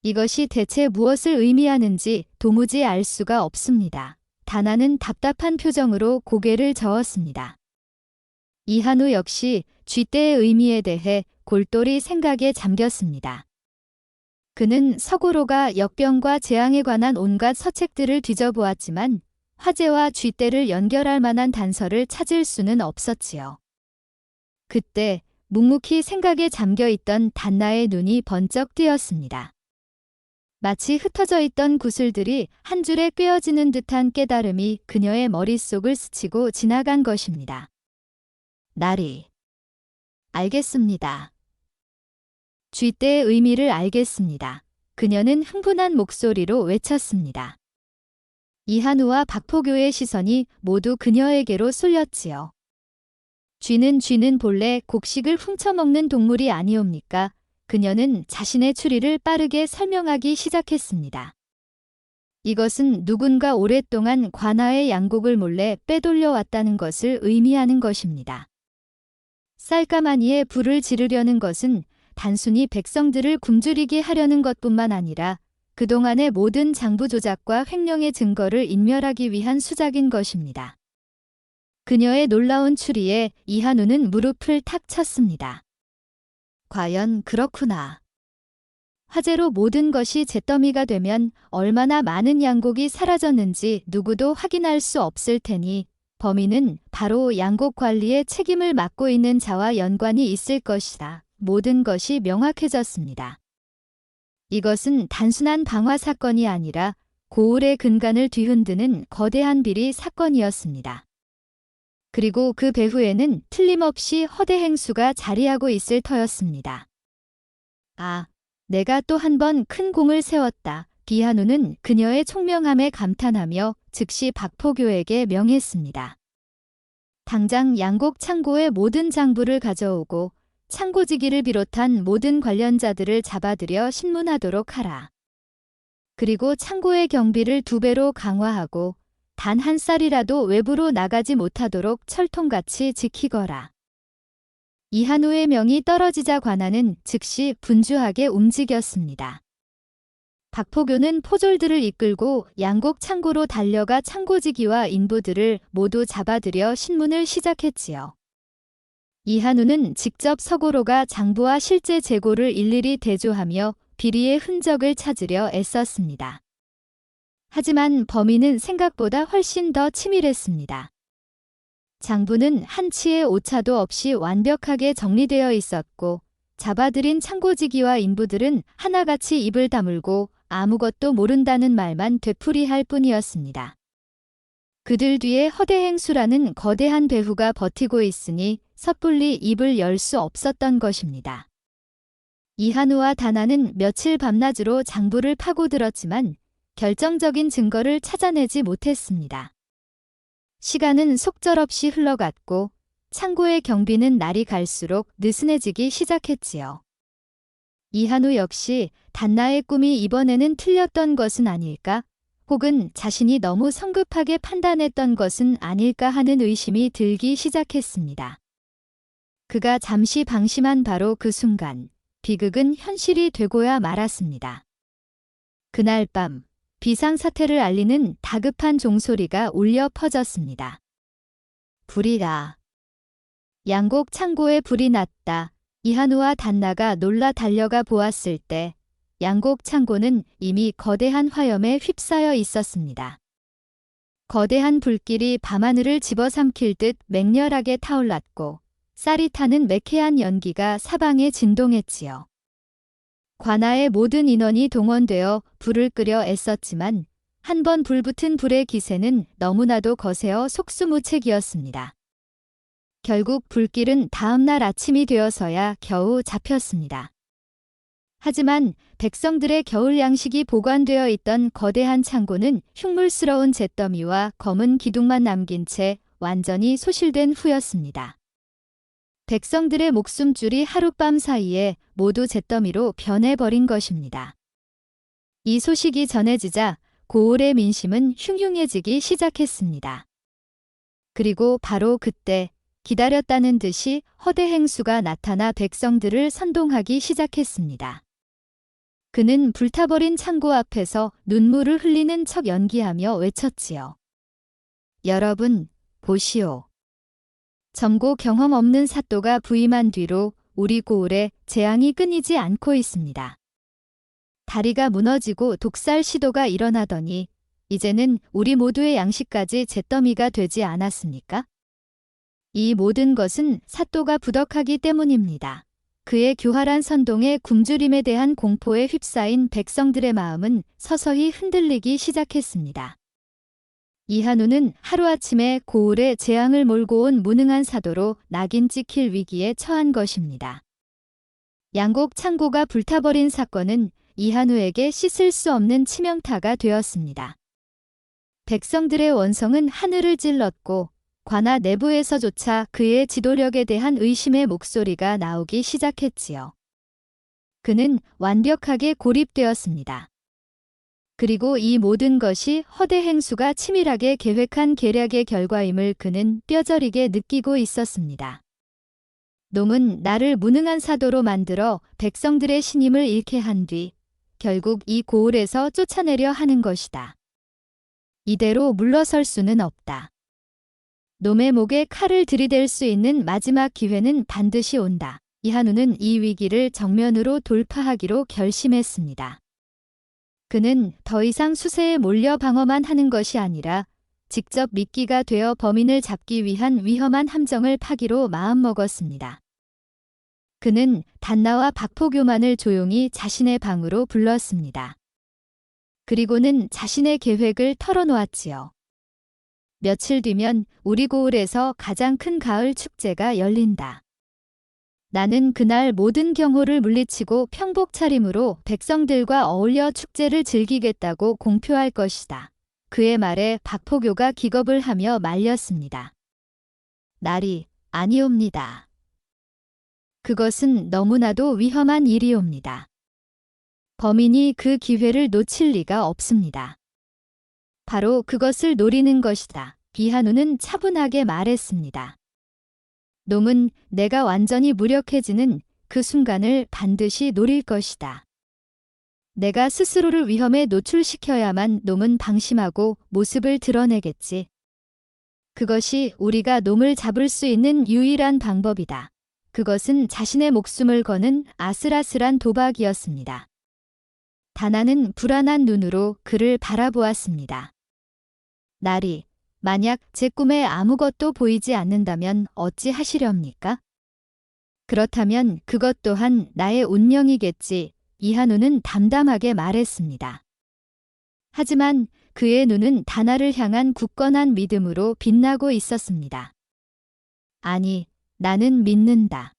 Speaker 1: 이것이 대체 무엇을 의미하는지 도무지 알 수가 없습니다. 다나는 답답한 표정으로 고개를 저었습니다. 이한우 역시 쥐떼의 의미에 대해 골똘히 생각에 잠겼습니다. 그는 서고로가 역병과 재앙에 관한 온갖 서책들을 뒤져보았지만 화재와 쥐떼를 연결할 만한 단서를 찾을 수는 없었지요. 그때 묵묵히 생각에 잠겨있던 단나의 눈이 번쩍 뜨였습니다. 마치 흩어져 있던 구슬들이 한 줄에 꿰어지는 듯한 깨달음이 그녀의 머릿속을 스치고 지나간 것입니다. 나리. 알겠습니다. 쥐떼의 의미를 알겠습니다. 그녀는 흥분한 목소리로 외쳤습니다. 이한우와 박포교의 시선이 모두 그녀에게로 쏠렸지요. 쥐는 본래 곡식을 훔쳐먹는 동물이 아니옵니까? 그녀는 자신의 추리를 빠르게 설명하기 시작했습니다. 이것은 누군가 오랫동안 관아의 양곡을 몰래 빼돌려 왔다는 것을 의미하는 것입니다. 쌀가마니에 불을 지르려는 것은 단순히 백성들을 굶주리게 하려는 것뿐만 아니라 그동안의 모든 장부 조작과 횡령의 증거를 인멸하기 위한 수작인 것입니다. 그녀의 놀라운 추리에 이한우는 무릎을 탁 쳤습니다. 과연 그렇구나. 화재로 모든 것이 잿더미가 되면 얼마나 많은 양곡이 사라졌는지 누구도 확인할 수 없을 테니 범인은 바로 양곡 관리의 책임을 맡고 있는 자와 연관이 있을 것이다. 모든 것이 명확해졌습니다. 이것은 단순한 방화 사건이 아니라 고을의 근간을 뒤흔드는 거대한 비리 사건이었습니다. 그리고 그 배후에는 틀림없이 허대 행수가 자리하고 있을 터였습니다. 아, 내가 또 한 번 큰 공을 세웠다. 이한우는 그녀의 총명함에 감탄하며 즉시 박포교에게 명했습니다. 당장 양곡 창고의 모든 장부를 가져오고 창고지기를 비롯한 모든 관련자들을 잡아들여 신문하도록 하라. 그리고 창고의 경비를 2배로 강화하고 단 한 쌀이라도 외부로 나가지 못하도록 철통같이 지키거라. 이한우의 명이 떨어지자 관아는 즉시 분주하게 움직였습니다. 박포교는 포졸들을 이끌고 양곡 창고로 달려가 창고지기와 인부들을 모두 잡아들여 신문을 시작했지요. 이한우는 직접 서고로가 장부와 실제 재고를 일일이 대조하며 비리의 흔적을 찾으려 애썼습니다. 하지만 범인은 생각보다 훨씬 더 치밀했습니다. 장부는 한치의 오차도 없이 완벽하게 정리되어 있었고 잡아들인 창고지기와 인부들은 하나같이 입을 다물고 아무것도 모른다는 말만 되풀이할 뿐이었습니다. 그들 뒤에 허대행수라는 거대한 배후가 버티고 있으니 섣불리 입을 열 수 없었던 것입니다. 이한우와 다나는 며칠 밤낮으로 장부를 파고들었지만 결정적인 증거를 찾아내지 못했습니다. 시간은 속절없이 흘러갔고 창고의 경비는 날이 갈수록 느슨해지기 시작했지요. 이한우 역시 단나의 꿈이 이번에는 틀렸던 것은 아닐까? 혹은 자신이 너무 성급하게 판단했던 것은 아닐까 하는 의심이 들기 시작했습니다. 그가 잠시 방심한 바로 그 순간 비극은 현실이 되고야 말았습니다. 그날 밤 비상사태를 알리는 다급한 종소리가 울려 퍼졌습니다. 불이다. 양곡 창고에 불이 났다. 이한우와 단나가 놀라 달려가 보았을 때 양곡 창고는 이미 거대한 화염에 휩싸여 있었습니다. 거대한 불길이 밤하늘을 집어삼킬 듯 맹렬하게 타올랐고 쌀이 타는 매캐한 연기가 사방에 진동했지요. 관아의 모든 인원이 동원되어 불을 끄려 애썼지만 한 번 불붙은 불의 기세는 너무나도 거세어 속수무책이었습니다. 결국 불길은 다음날 아침이 되어서야 겨우 잡혔습니다. 하지만 백성들의 겨울 양식이 보관되어 있던 거대한 창고는 흉물스러운 잿더미와 검은 기둥만 남긴 채 완전히 소실된 후였습니다. 백성들의 목숨줄이 하룻밤 사이에 모두 잿더미로 변해버린 것입니다. 이 소식이 전해지자 고을의 민심은 흉흉해지기 시작했습니다. 그리고 바로 그때 기다렸다는 듯이 허대 행수가 나타나 백성들을 선동하기 시작했습니다. 그는 불타버린 창고 앞에서 눈물을 흘리는 척 연기하며 외쳤지요. 여러분, 보시오. 점고 경험 없는 사또가 부임한 뒤로 우리 고을에 재앙이 끊이지 않고 있습니다. 다리가 무너지고 독살 시도가 일어나더니 이제는 우리 모두의 양식까지 잿더미가 되지 않았습니까? 이 모든 것은 사또가 부덕하기 때문입니다. 그의 교활한 선동에 굶주림에 대한 공포에 휩싸인 백성들의 마음은 서서히 흔들리기 시작했습니다. 이한우는 하루아침에 고을에 재앙을 몰고 온 무능한 사도로 낙인 찍힐 위기에 처한 것입니다. 양곡 창고가 불타버린 사건은 이한우에게 씻을 수 없는 치명타가 되었습니다. 백성들의 원성은 하늘을 찔렀고 관아 내부에서조차 그의 지도력에 대한 의심의 목소리가 나오기 시작했지요. 그는 완벽하게 고립되었습니다. 그리고 이 모든 것이 허대 행수가 치밀하게 계획한 계략의 결과임을 그는 뼈저리게 느끼고 있었습니다. 놈은 나를 무능한 사도로 만들어 백성들의 신임을 잃게 한 뒤 결국 이 고을에서 쫓아내려 하는 것이다. 이대로 물러설 수는 없다. 놈의 목에 칼을 들이댈 수 있는 마지막 기회는 반드시 온다. 이한우는 이 위기를 정면으로 돌파하기로 결심했습니다. 그는 더 이상 수세에 몰려 방어만 하는 것이 아니라 직접 미끼가 되어 범인을 잡기 위한 위험한 함정을 파기로 마음먹었습니다. 그는 단나와 박포교만을 조용히 자신의 방으로 불렀습니다. 그리고는 자신의 계획을 털어놓았지요. 며칠 뒤면 우리 고을에서 가장 큰 가을 축제가 열린다. 나는 그날 모든 경호를 물리치고 평복 차림으로 백성들과 어울려 축제를 즐기겠다고 공표할 것이다. 그의 말에 박포교가 기겁을 하며 말렸습니다. 날이 아니옵니다. 그것은 너무나도 위험한 일이옵니다. 범인이 그 기회를 놓칠 리가 없습니다. 바로 그것을 노리는 것이다. 이한우는 차분하게 말했습니다. 놈은 내가 완전히 무력해지는 그 순간을 반드시 노릴 것이다. 내가 스스로를 위험에 노출시켜야만 놈은 방심하고 모습을 드러내겠지. 그것이 우리가 놈을 잡을 수 있는 유일한 방법이다. 그것은 자신의 목숨을 거는 아슬아슬한 도박이었습니다. 다나는 불안한 눈으로 그를 바라보았습니다. 나리, 만약 제 꿈에 아무것도 보이지 않는다면 어찌 하시렵니까? 그렇다면 그것 또한 나의 운명이겠지. 이한우는 담담하게 말했습니다. 하지만 그의 눈은 다나를 향한 굳건한 믿음으로 빛나고 있었습니다. 아니, 나는 믿는다.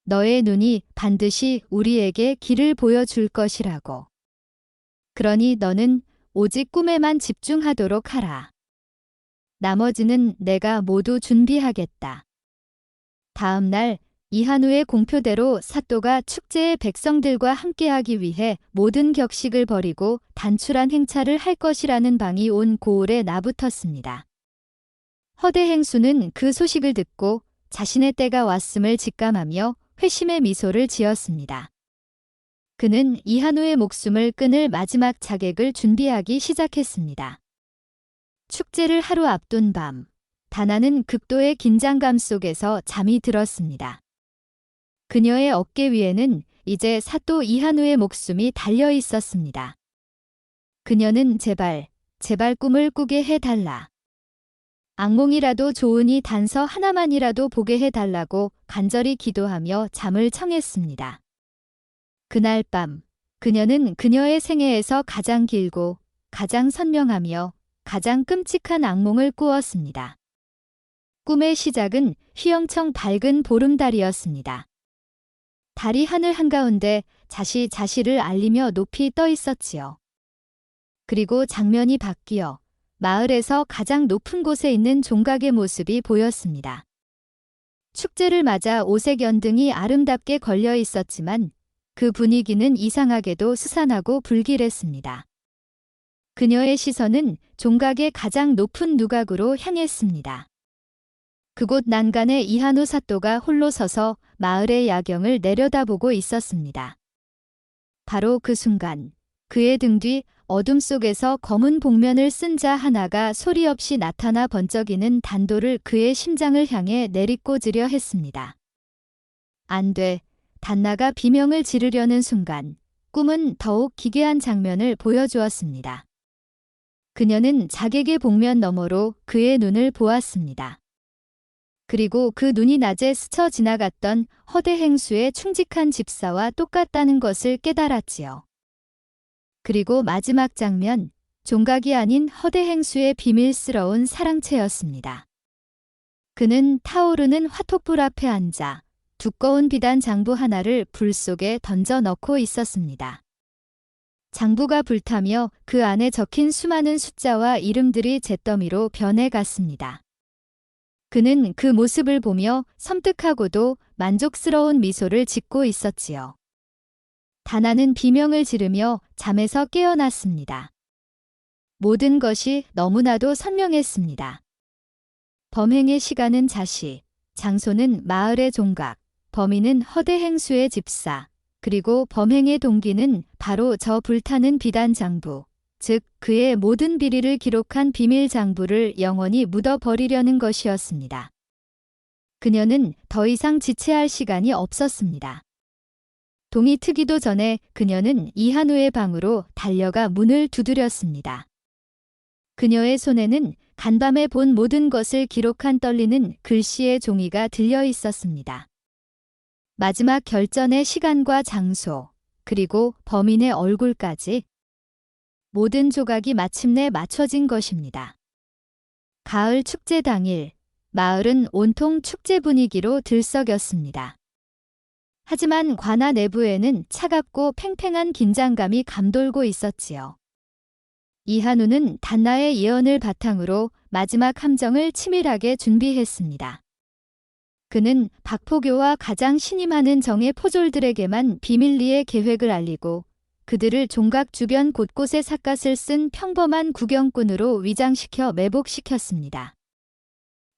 Speaker 1: 너의 눈이 반드시 우리에게 길을 보여줄 것이라고. 그러니 너는 오직 꿈에만 집중하도록 하라. 나머지는 내가 모두 준비하겠다. 다음 날 이한우의 공표대로 사또가 축제의 백성들과 함께하기 위해 모든 격식을 버리고 단출한 행차를 할 것이라는 방이 온 고을에 나붙었습니다. 허대 행수는 그 소식을 듣고 자신의 때가 왔음을 직감하며 회심의 미소를 지었습니다. 그는 이한우의 목숨을 끊을 마지막 자객을 준비하기 시작했습니다. 축제를 하루 앞둔 밤, 다나는 극도의 긴장감 속에서 잠이 들었습니다. 그녀의 어깨 위에는 이제 사또 이한우의 목숨이 달려 있었습니다. 그녀는 제발 꿈을 꾸게 해달라. 악몽이라도 좋으니 단서 하나만이라도 보게 해달라고 간절히 기도하며 잠을 청했습니다. 그날 밤, 그녀는 그녀의 생애에서 가장 길고 가장 선명하며 가장 끔찍한 악몽을 꾸었습니다. 꿈의 시작은 휘영청 밝은 보름달이었습니다. 달이 하늘 한가운데 자시를 알리며 높이 떠 있었지요. 그리고 장면이 바뀌어 마을에서 가장 높은 곳에 있는 종각의 모습이 보였습니다. 축제를 맞아 오색 연등이 아름답게 걸려 있었지만 그 분위기는 이상하게도 스산하고 불길했습니다. 그녀의 시선은 종각의 가장 높은 누각으로 향했습니다. 그곳 난간에 이한우 사또가 홀로 서서 마을의 야경을 내려다보고 있었습니다. 바로 그 순간 그의 등 뒤 어둠 속에서 검은 복면을 쓴 자 하나가 소리 없이 나타나 번쩍이는 단도를 그의 심장을 향해 내리꽂으려 했습니다. 안 돼. 단나가 비명을 지르려는 순간 꿈은 더욱 기괴한 장면을 보여주었습니다. 그녀는 자객의 복면 너머로 그의 눈을 보았습니다. 그리고 그 눈이 낮에 스쳐 지나갔던 허대 행수의 충직한 집사와 똑같다는 것을 깨달았지요. 그리고 마지막 장면, 종각이 아닌 허대 행수의 비밀스러운 사랑채였습니다. 그는 타오르는 화톡불 앞에 앉아 두꺼운 비단 장부 하나를 불 속에 던져 넣고 있었습니다. 장부가 불타며 그 안에 적힌 수많은 숫자와 이름들이 잿더미로 변해갔습니다. 그는 그 모습을 보며 섬뜩하고도 만족스러운 미소를 짓고 있었지요. 다나는 비명을 지르며 잠에서 깨어났습니다. 모든 것이 너무나도 선명했습니다. 범행의 시간은 자시, 장소는 마을의 종각, 범인은 허대 행수의 집사, 그리고 범행의 동기는 바로 저 불타는 비단 장부, 즉 그의 모든 비리를 기록한 비밀 장부를 영원히 묻어버리려는 것이었습니다. 그녀는 더 이상 지체할 시간이 없었습니다. 동이 트기도 전에 그녀는 이한우의 방으로 달려가 문을 두드렸습니다. 그녀의 손에는 간밤에 본 모든 것을 기록한 떨리는 글씨의 종이가 들려 있었습니다. 마지막 결전의 시간과 장소, 그리고 범인의 얼굴까지 모든 조각이 마침내 맞춰진 것입니다. 가을 축제 당일, 마을은 온통 축제 분위기로 들썩였습니다. 하지만 관아 내부에는 차갑고 팽팽한 긴장감이 감돌고 있었지요. 이한우는 단나의 예언을 바탕으로 마지막 함정을 치밀하게 준비했습니다. 그는 박포교와 가장 신임하는 정의 포졸들에게만 비밀리에 계획을 알리고 그들을 종각 주변 곳곳에 삿갓을 쓴 평범한 구경꾼으로 위장시켜 매복시켰습니다.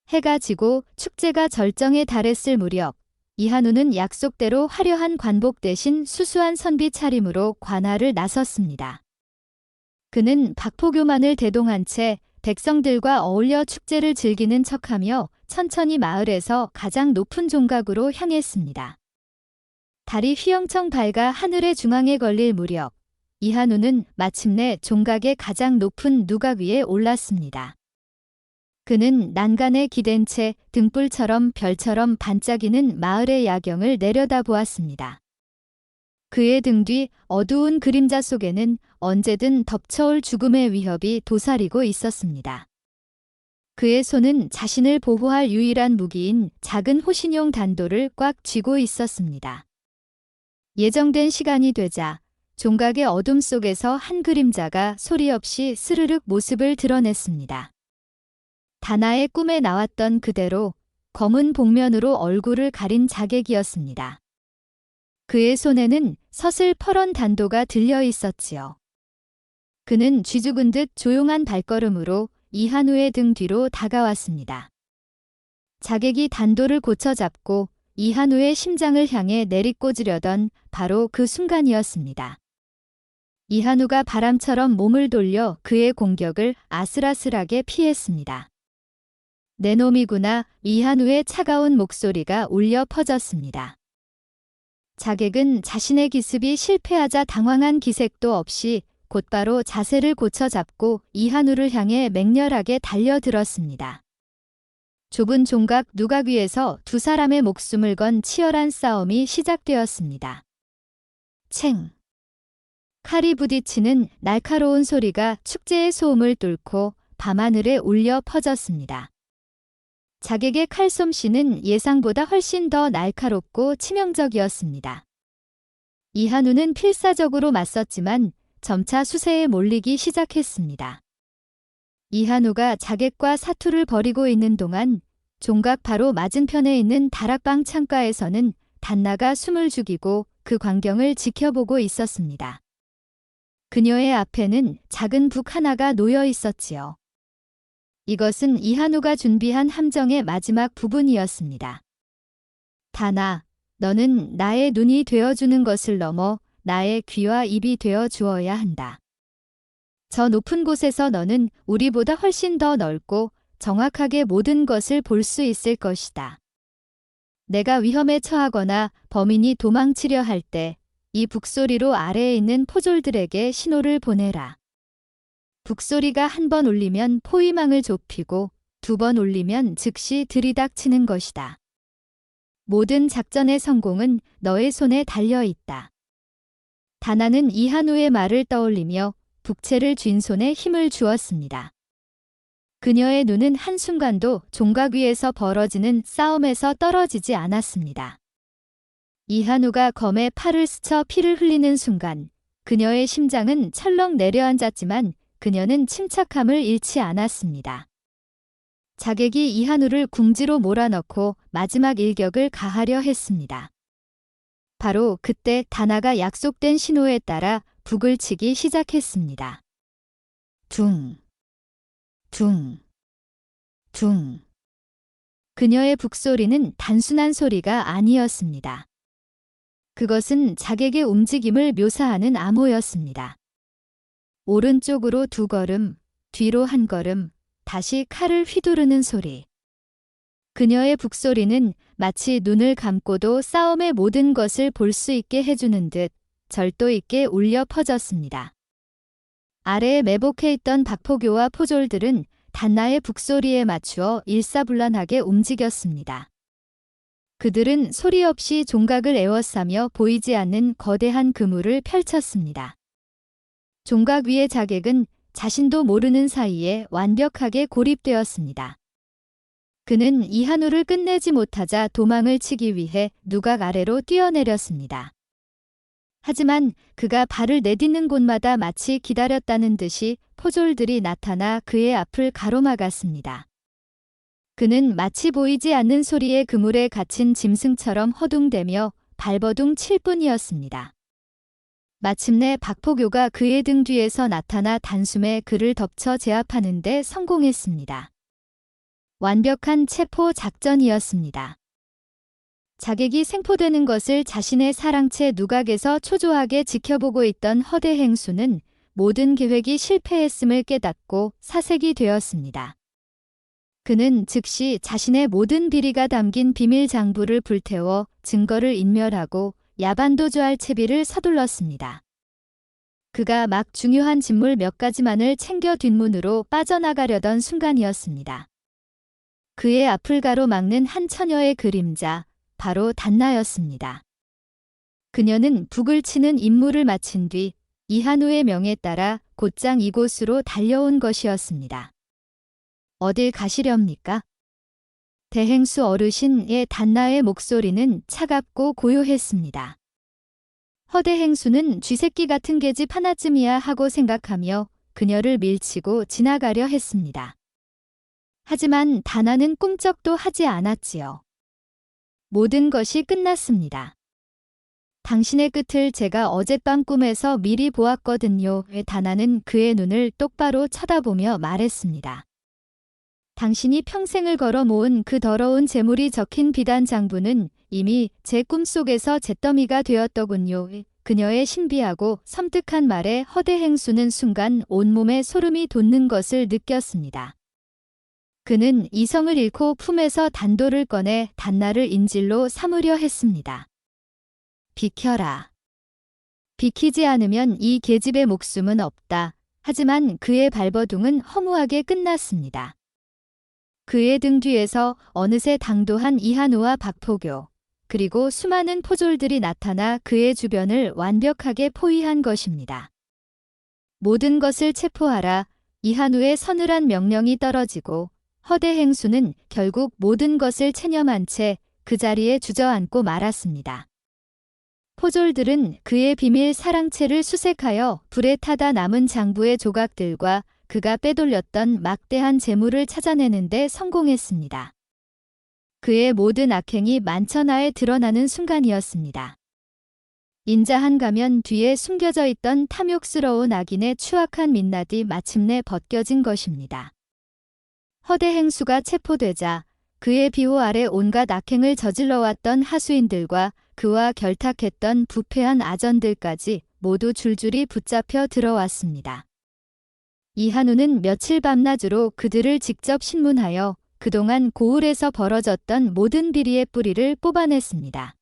Speaker 1: 해가 지고 축제가 절정에 달했을 무렵 이한우는 약속대로 화려한 관복 대신 수수한 선비 차림으로 관아를 나섰습니다. 그는 박포교만을 대동한 채 백성들과 어울려 축제를 즐기는 척하며 천천히 마을에서 가장 높은 종각으로 향했습니다. 달이 휘영청 밝아 하늘의 중앙에 걸릴 무렵 이한우는 마침내 종각의 가장 높은 누각 위에 올랐습니다. 그는 난간에 기댄 채 등불처럼 별처럼 반짝이는 마을의 야경을 내려다보았습니다. 그의 등 뒤 어두운 그림자 속에는 언제든 덮쳐올 죽음의 위협이 도사리고 있었습니다. 그의 손은 자신을 보호할 유일한 무기인 작은 호신용 단도를 꽉 쥐고 있었습니다. 예정된 시간이 되자 종각의 어둠 속에서 한 그림자가 소리 없이 스르륵 모습을 드러냈습니다. 다나의 꿈에 나왔던 그대로 검은 복면으로 얼굴을 가린 자객이었습니다. 그의 손에는 서슬퍼런 단도가 들려 있었지요. 그는 쥐죽은 듯 조용한 발걸음으로 이한우의 등 뒤로 다가왔습니다. 자객이 단도를 고쳐잡고 이한우의 심장을 향해 내리꽂으려던 바로 그 순간이었습니다. 이한우가 바람처럼 몸을 돌려 그의 공격을 아슬아슬하게 피했습니다. 내 놈이구나. 이한우의 차가운 목소리가 울려 퍼졌습니다. 자객은 자신의 기습이 실패하자 당황한 기색도 없이 곧바로 자세를 고쳐잡고 이한우를 향해 맹렬하게 달려들었습니다. 좁은 종각 누각 위에서 두 사람의 목숨을 건 치열한 싸움이 시작되었습니다. 챙! 칼이 부딪히는 날카로운 소리가 축제의 소음을 뚫고 밤하늘에 울려 퍼졌습니다. 자객의 칼솜씨는 예상보다 훨씬 더 날카롭고 치명적이었습니다. 이한우는 필사적으로 맞섰지만 점차 수세에 몰리기 시작했습니다. 이한우가 자객과 사투를 벌이고 있는 동안 종각 바로 맞은편에 있는 다락방 창가에서는 단나가 숨을 죽이고 그 광경을 지켜보고 있었습니다. 그녀의 앞에는 작은 북 하나가 놓여 있었지요. 이것은 이한우가 준비한 함정의 마지막 부분이었습니다. 다나, 너는 나의 눈이 되어주는 것을 넘어 나의 귀와 입이 되어 주어야 한다. 저 높은 곳에서 너는 우리보다 훨씬 더 넓고 정확하게 모든 것을 볼 수 있을 것이다. 내가 위험에 처하거나 범인이 도망치려 할 때 이 북소리로 아래에 있는 포졸들에게 신호를 보내라. 북소리가 한 번 울리면 포위망을 좁히고 2번 올리면 즉시 들이닥치는 것이다. 모든 작전의 성공은 너의 손에 달려 있다. 다나는 이한우의 말을 떠올리며 북채를 쥔 손에 힘을 주었습니다. 그녀의 눈은 한순간도 종각 위에서 벌어지는 싸움에서 떨어지지 않았습니다. 이한우가 검에 팔을 스쳐 피를 흘리는 순간 그녀의 심장은 철렁 내려앉았지만 그녀는 침착함을 잃지 않았습니다. 자객이 이한우를 궁지로 몰아넣고 마지막 일격을 가하려 했습니다. 바로 그때 다나가 약속된 신호에 따라 북을 치기 시작했습니다. 둥, 둥, 둥. 그녀의 북소리는 단순한 소리가 아니었습니다. 그것은 자객의 움직임을 묘사하는 암호였습니다. 오른쪽으로 2걸음, 뒤로 1걸음, 다시 칼을 휘두르는 소리. 그녀의 북소리는 마치 눈을 감고도 싸움의 모든 것을 볼 수 있게 해주는 듯 절도 있게 울려 퍼졌습니다. 아래에 매복해 있던 박포교와 포졸들은 단나의 북소리에 맞추어 일사불란하게 움직였습니다. 그들은 소리 없이 종각을 에워싸며 보이지 않는 거대한 그물을 펼쳤습니다. 종각 위의 자객은 자신도 모르는 사이에 완벽하게 고립되었습니다. 그는 이한우를 끝내지 못하자 도망을 치기 위해 누각 아래로 뛰어내렸습니다. 하지만 그가 발을 내딛는 곳마다 마치 기다렸다는 듯이 포졸들이 나타나 그의 앞을 가로막았습니다. 그는 마치 보이지 않는 소리의 그물에 갇힌 짐승처럼 허둥대며 발버둥 칠 뿐이었습니다. 마침내 박포교가 그의 등 뒤에서 나타나 단숨에 그를 덮쳐 제압하는 데 성공했습니다. 완벽한 체포 작전이었습니다. 자객이 생포되는 것을 자신의 사랑채 누각에서 초조하게 지켜보고 있던 허대 행수는 모든 계획이 실패했음을 깨닫고 사색이 되었습니다. 그는 즉시 자신의 모든 비리가 담긴 비밀 장부를 불태워 증거를 인멸하고 야반도주할 채비를 서둘렀습니다. 그가 막 중요한 진물 몇 가지만을 챙겨 뒷문으로 빠져나가려던 순간이었습니다. 그의 앞을 가로막는 한 처녀의 그림자, 바로 단나였습니다. 그녀는 북을 치는 임무를 마친 뒤 이한우의 명에 따라 곧장 이곳으로 달려온 것이었습니다. 어딜 가시렵니까? 대행수 어르신의 단나의 목소리는 차갑고 고요했습니다. 허대 행수는 쥐새끼 같은 계집 하나쯤이야 하고 생각하며 그녀를 밀치고 지나가려 했습니다. 하지만 다나는 꿈쩍도 하지 않았지요. 모든 것이 끝났습니다. 당신의 끝을 제가 어젯밤 꿈에서 미리 보았거든요. 다나는 그의 눈을 똑바로 쳐다보며 말했습니다. 당신이 평생을 걸어 모은 그 더러운 재물이 적힌 비단 장부는 이미 제 꿈속에서 잿더미가 되었더군요. 그녀의 신비하고 섬뜩한 말에 허대 행수는 순간 온몸에 소름이 돋는 것을 느꼈습니다. 그는 이성을 잃고 품에서 단도를 꺼내 단나를 인질로 삼으려 했습니다. 비켜라. 비키지 않으면 이 계집의 목숨은 없다. 하지만 그의 발버둥은 허무하게 끝났습니다. 그의 등 뒤에서 어느새 당도한 이한우와 박포교, 그리고 수많은 포졸들이 나타나 그의 주변을 완벽하게 포위한 것입니다. 모든 것을 체포하라. 이한우의 서늘한 명령이 떨어지고 허대 행수는 결국 모든 것을 체념한 채 그 자리에 주저앉고 말았습니다. 포졸들은 그의 비밀 사랑채를 수색하여 불에 타다 남은 장부의 조각들과 그가 빼돌렸던 막대한 재물을 찾아내는 데 성공했습니다. 그의 모든 악행이 만천하에 드러나는 순간이었습니다. 인자한 가면 뒤에 숨겨져 있던 탐욕스러운 악인의 추악한 민낯이 마침내 벗겨진 것입니다. 허대 행수가 체포되자 그의 비호 아래 온갖 악행을 저질러왔던 하수인들과 그와 결탁했던 부패한 아전들까지 모두 줄줄이 붙잡혀 들어왔습니다. 이한우는 며칠 밤낮으로 그들을 직접 신문하여 그동안 고을에서 벌어졌던 모든 비리의 뿌리를 뽑아냈습니다.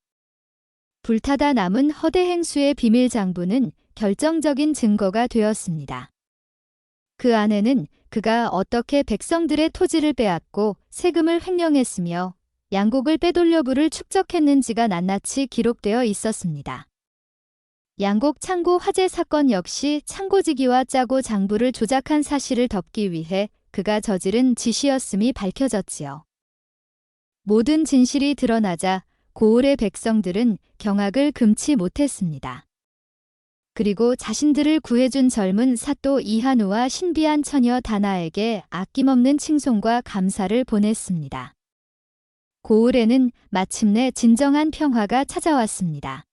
Speaker 1: 불타다 남은 허대 행수의 비밀 장부는 결정적인 증거가 되었습니다. 그 안에는 그가 어떻게 백성들의 토지를 빼앗고 세금을 횡령했으며 양곡을 빼돌려 부를 축적했는지가 낱낱이 기록되어 있었습니다. 양곡 창고 화재 사건 역시 창고지기와 짜고 장부를 조작한 사실을 덮기 위해 그가 저지른 짓이었음이 밝혀졌지요. 모든 진실이 드러나자 고을의 백성들은 경악을 금치 못했습니다. 그리고 자신들을 구해준 젊은 사또 이한우와 신비한 처녀 다나에게 아낌없는 칭송과 감사를 보냈습니다. 고을에는 마침내 진정한 평화가 찾아왔습니다.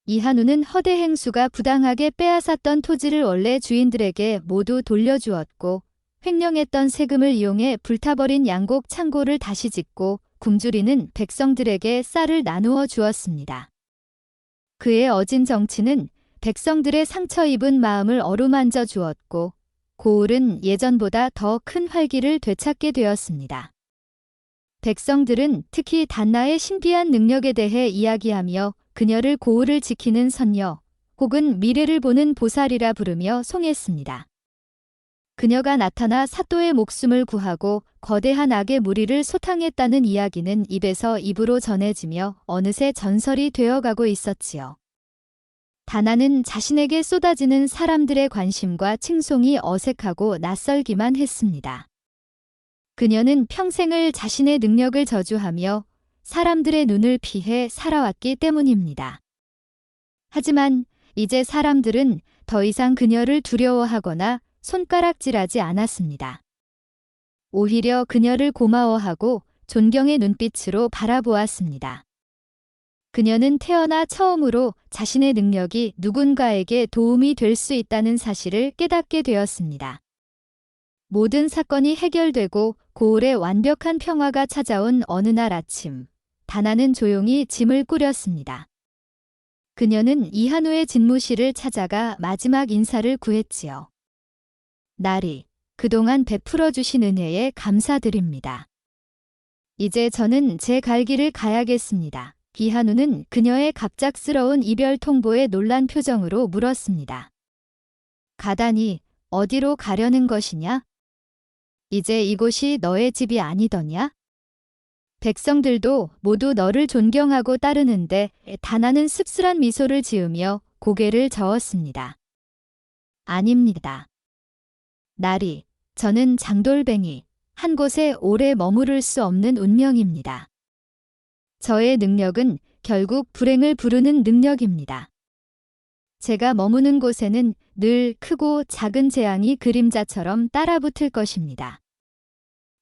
Speaker 1: 이한우는 허대 행수가 부당하게 빼앗았던 토지를 원래 주인들에게 모두 돌려주었고 횡령했던 세금을 이용해 불타버린 양곡 창고를 다시 짓고 굶주리는 백성들에게 쌀을 나누어 주었습니다. 그의 어진 정치는 백성들의 상처 입은 마음을 어루만져 주었고 고을은 예전보다 더 큰 활기를 되찾게 되었습니다. 백성들은 특히 단나의 신비한 능력에 대해 이야기하며 그녀를 고을을 지키는 선녀 혹은 미래를 보는 보살이라 부르며 송했습니다. 그녀가 나타나 사또의 목숨을 구하고 거대한 악의 무리를 소탕했다는 이야기는 입에서 입으로 전해지며 어느새 전설이 되어가고 있었지요. 다나는 자신에게 쏟아지는 사람들의 관심과 칭송이 어색하고 낯설기만 했습니다. 그녀는 평생을 자신의 능력을 저주하며 사람들의 눈을 피해 살아왔기 때문입니다. 하지만 이제 사람들은 더 이상 그녀를 두려워하거나 손가락질하지 않았습니다. 오히려 그녀를 고마워하고 존경의 눈빛으로 바라보았습니다. 그녀는 태어나 처음으로 자신의 능력이 누군가에게 도움이 될 수 있다는 사실을 깨닫게 되었습니다. 모든 사건이 해결되고 고을에 완벽한 평화가 찾아온 어느 날 아침, 다나는 조용히 짐을 꾸렸습니다. 그녀는 이한우의 집무실을 찾아가 마지막 인사를 구했지요. 나리, 그동안 베풀어 주신 은혜에 감사드립니다. 이제 저는 제 갈 길을 가야겠습니다. 이한우는 그녀의 갑작스러운 이별 통보에 놀란 표정으로 물었습니다. 가다니, 어디로 가려는 것이냐? 이제 이곳이 너의 집이 아니더냐? 백성들도 모두 너를 존경하고 따르는데 다나는 씁쓸한 미소를 지으며 고개를 저었습니다. 아닙니다. 나리, 저는 장돌뱅이, 한 곳에 오래 머무를 수 없는 운명입니다. 저의 능력은 결국 불행을 부르는 능력입니다. 제가 머무는 곳에는 늘 크고 작은 재앙이 그림자처럼 따라붙을 것입니다.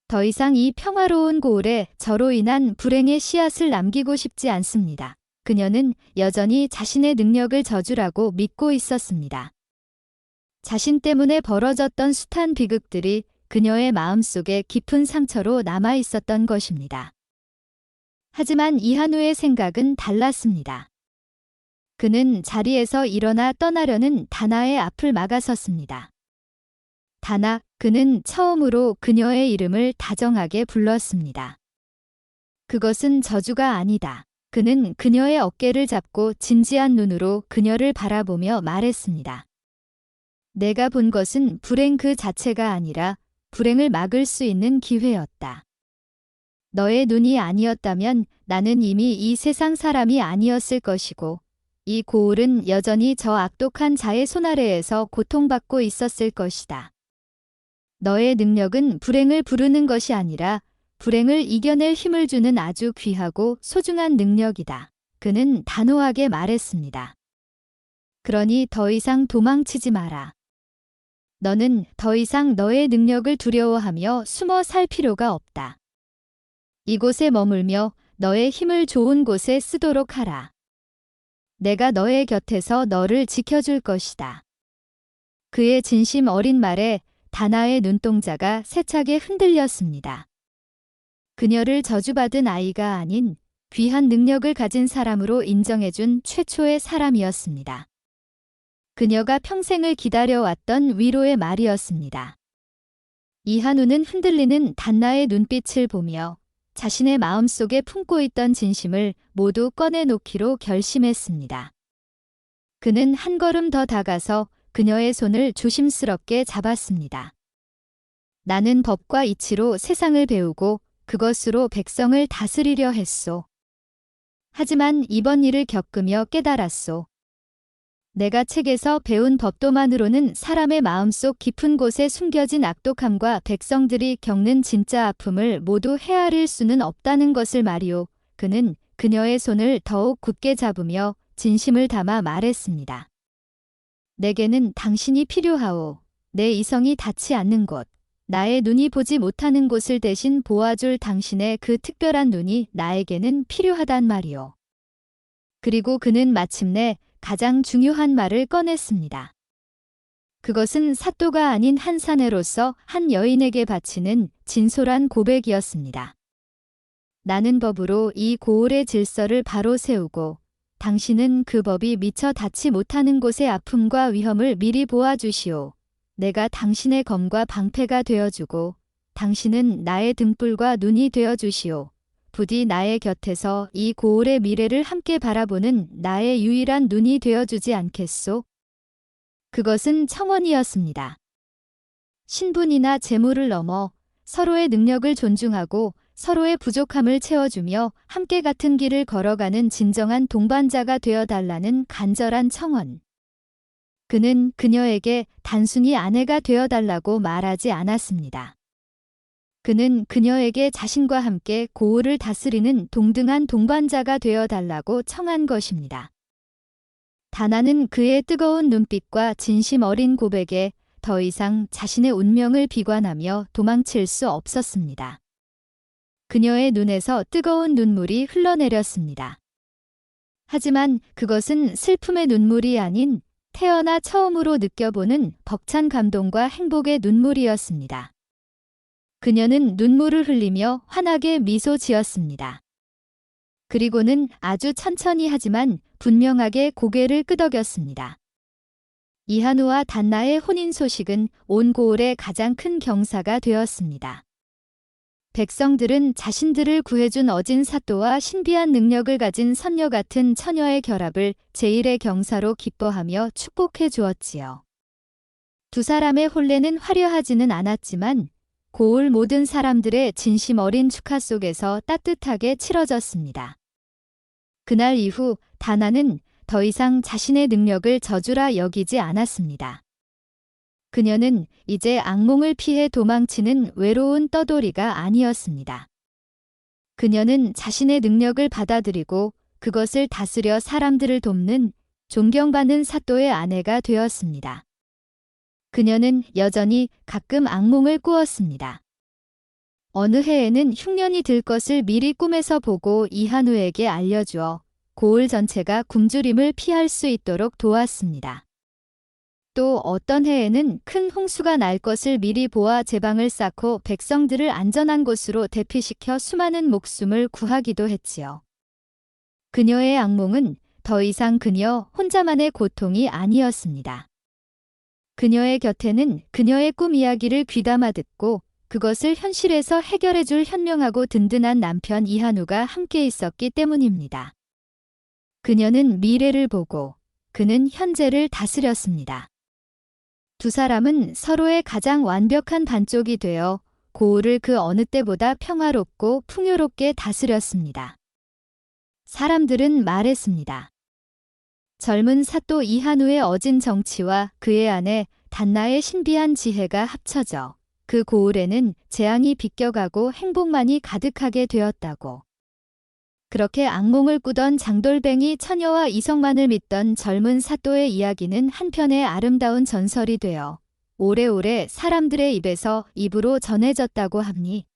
Speaker 1: 더 이상 이 평화로운 고을에 저로 인한 불행의 씨앗을 남기고 싶지 않습니다. 그녀는 여전히 자신의 능력을 저주라고 믿고 있었습니다. 자신 때문에 벌어졌던 숱한 비극들이 그녀의 마음속에 깊은 상처로 남아 있었던 것입니다. 하지만 이한우의 생각은 달랐습니다. 그는 자리에서 일어나 떠나려는 다나의 앞을 막아섰습니다. 다나, 그는 처음으로 그녀의 이름을 다정하게 불렀습니다. 그것은 저주가 아니다. 그는 그녀의 어깨를 잡고 진지한 눈으로 그녀를 바라보며 말했습니다. 내가 본 것은 불행 그 자체가 아니라 불행을 막을 수 있는 기회였다. 너의 눈이 아니었다면 나는 이미 이 세상 사람이 아니었을 것이고 이 고을은 여전히 저 악독한 자의 손아래에서 고통받고 있었을 것이다. 너의 능력은 불행을 부르는 것이 아니라 불행을 이겨낼 힘을 주는 아주 귀하고 소중한 능력이다. 그는 단호하게 말했습니다. 그러니 더 이상 도망치지 마라. 너는 더 이상 너의 능력을 두려워하며 숨어 살 필요가 없다. 이곳에 머물며 너의 힘을 좋은 곳에 쓰도록 하라. 내가 너의 곁에서 너를 지켜줄 것이다. 그의 진심 어린 말에 다나의 눈동자가 세차게 흔들렸습니다. 그녀를 저주받은 아이가 아닌 귀한 능력을 가진 사람으로 인정해준 최초의 사람이었습니다. 그녀가 평생을 기다려왔던 위로의 말이었습니다. 이한우는 흔들리는 단나의 눈빛을 보며 자신의 마음속에 품고 있던 진심을 모두 꺼내놓기로 결심했습니다. 그는 한 걸음 더 다가서 그녀의 손을 조심스럽게 잡았습니다. 나는 법과 이치로 세상을 배우고 그것으로 백성을 다스리려 했소. 하지만 이번 일을 겪으며 깨달았소. 내가 책에서 배운 법도만으로는 사람의 마음속 깊은 곳에 숨겨진 악독함과 백성들이 겪는 진짜 아픔을 모두 헤아릴 수는 없다는 것을 말이오. 그는 그녀의 손을 더욱 굳게 잡으며 진심을 담아 말했습니다. 내게는 당신이 필요하오. 내 이성이 닿지 않는 곳, 나의 눈이 보지 못하는 곳을 대신 보아줄 당신의 그 특별한 눈이 나에게는 필요하단 말이오. 그리고 그는 마침내 가장 중요한 말을 꺼냈습니다. 그것은 사또가 아닌 한 사내로서 한 여인에게 바치는 진솔한 고백이었습니다. 나는 법으로 이 고을의 질서를 바로 세우고 당신은 그 법이 미처 닿지 못하는 곳의 아픔과 위험을 미리 보아주시오. 내가 당신의 검과 방패가 되어주고 당신은 나의 등불과 눈이 되어주시오. 부디 나의 곁에서 이 고을의 미래를 함께 바라보는 나의 유일한 눈이 되어주지 않겠소? 그것은 청원이었습니다. 신분이나 재물을 넘어 서로의 능력을 존중하고 서로의 부족함을 채워주며 함께 같은 길을 걸어가는 진정한 동반자가 되어달라는 간절한 청원. 그는 그녀에게 단순히 아내가 되어달라고 말하지 않았습니다. 그는 그녀에게 자신과 함께 고을을 다스리는 동등한 동반자가 되어달라고 청한 것입니다. 다나는 그의 뜨거운 눈빛과 진심 어린 고백에 더 이상 자신의 운명을 비관하며 도망칠 수 없었습니다. 그녀의 눈에서 뜨거운 눈물이 흘러내렸습니다. 하지만 그것은 슬픔의 눈물이 아닌 태어나 처음으로 느껴보는 벅찬 감동과 행복의 눈물이었습니다. 그녀는 눈물을 흘리며 환하게 미소 지었습니다. 그리고는 아주 천천히 하지만 분명하게 고개를 끄덕였습니다. 이한우와 단나의 혼인 소식은 온 고을의 가장 큰 경사가 되었습니다. 백성들은 자신들을 구해준 어진 사또와 신비한 능력을 가진 선녀 같은 처녀의 결합을 제1의 경사로 기뻐하며 축복해 주었지요. 두 사람의 혼례는 화려하지는 않았지만 고을 모든 사람들의 진심 어린 축하 속에서 따뜻하게 치러졌습니다. 그날 이후 다나는 더 이상 자신의 능력을 저주라 여기지 않았습니다. 그녀는 이제 악몽을 피해 도망치는 외로운 떠돌이가 아니었습니다. 그녀는 자신의 능력을 받아들이고 그것을 다스려 사람들을 돕는 존경받는 사또의 아내가 되었습니다. 그녀는 여전히 가끔 악몽을 꾸었습니다. 어느 해에는 흉년이 들 것을 미리 꿈에서 보고 이한우에게 알려주어 고을 전체가 굶주림을 피할 수 있도록 도왔습니다. 또 어떤 해에는 큰 홍수가 날 것을 미리 보아 제방을 쌓고 백성들을 안전한 곳으로 대피시켜 수많은 목숨을 구하기도 했지요. 그녀의 악몽은 더 이상 그녀 혼자만의 고통이 아니었습니다. 그녀의 곁에는 그녀의 꿈 이야기를 귀담아 듣고 그것을 현실에서 해결해줄 현명하고 든든한 남편 이한우가 함께 있었기 때문입니다. 그녀는 미래를 보고 그는 현재를 다스렸습니다. 두 사람은 서로의 가장 완벽한 반쪽이 되어 고을을 그 어느 때보다 평화롭고 풍요롭게 다스렸습니다. 사람들은 말했습니다. 젊은 사또 이한우의 어진 정치와 그의 아내 단나의 신비한 지혜가 합쳐져 그 고을에는 재앙이 비껴가고 행복만이 가득하게 되었다고. 그렇게 악몽을 꾸던 장돌뱅이 처녀와 이성만을 믿던 젊은 사또의 이야기는 한편의 아름다운 전설이 되어 오래오래 사람들의 입에서 입으로 전해졌다고 합니다.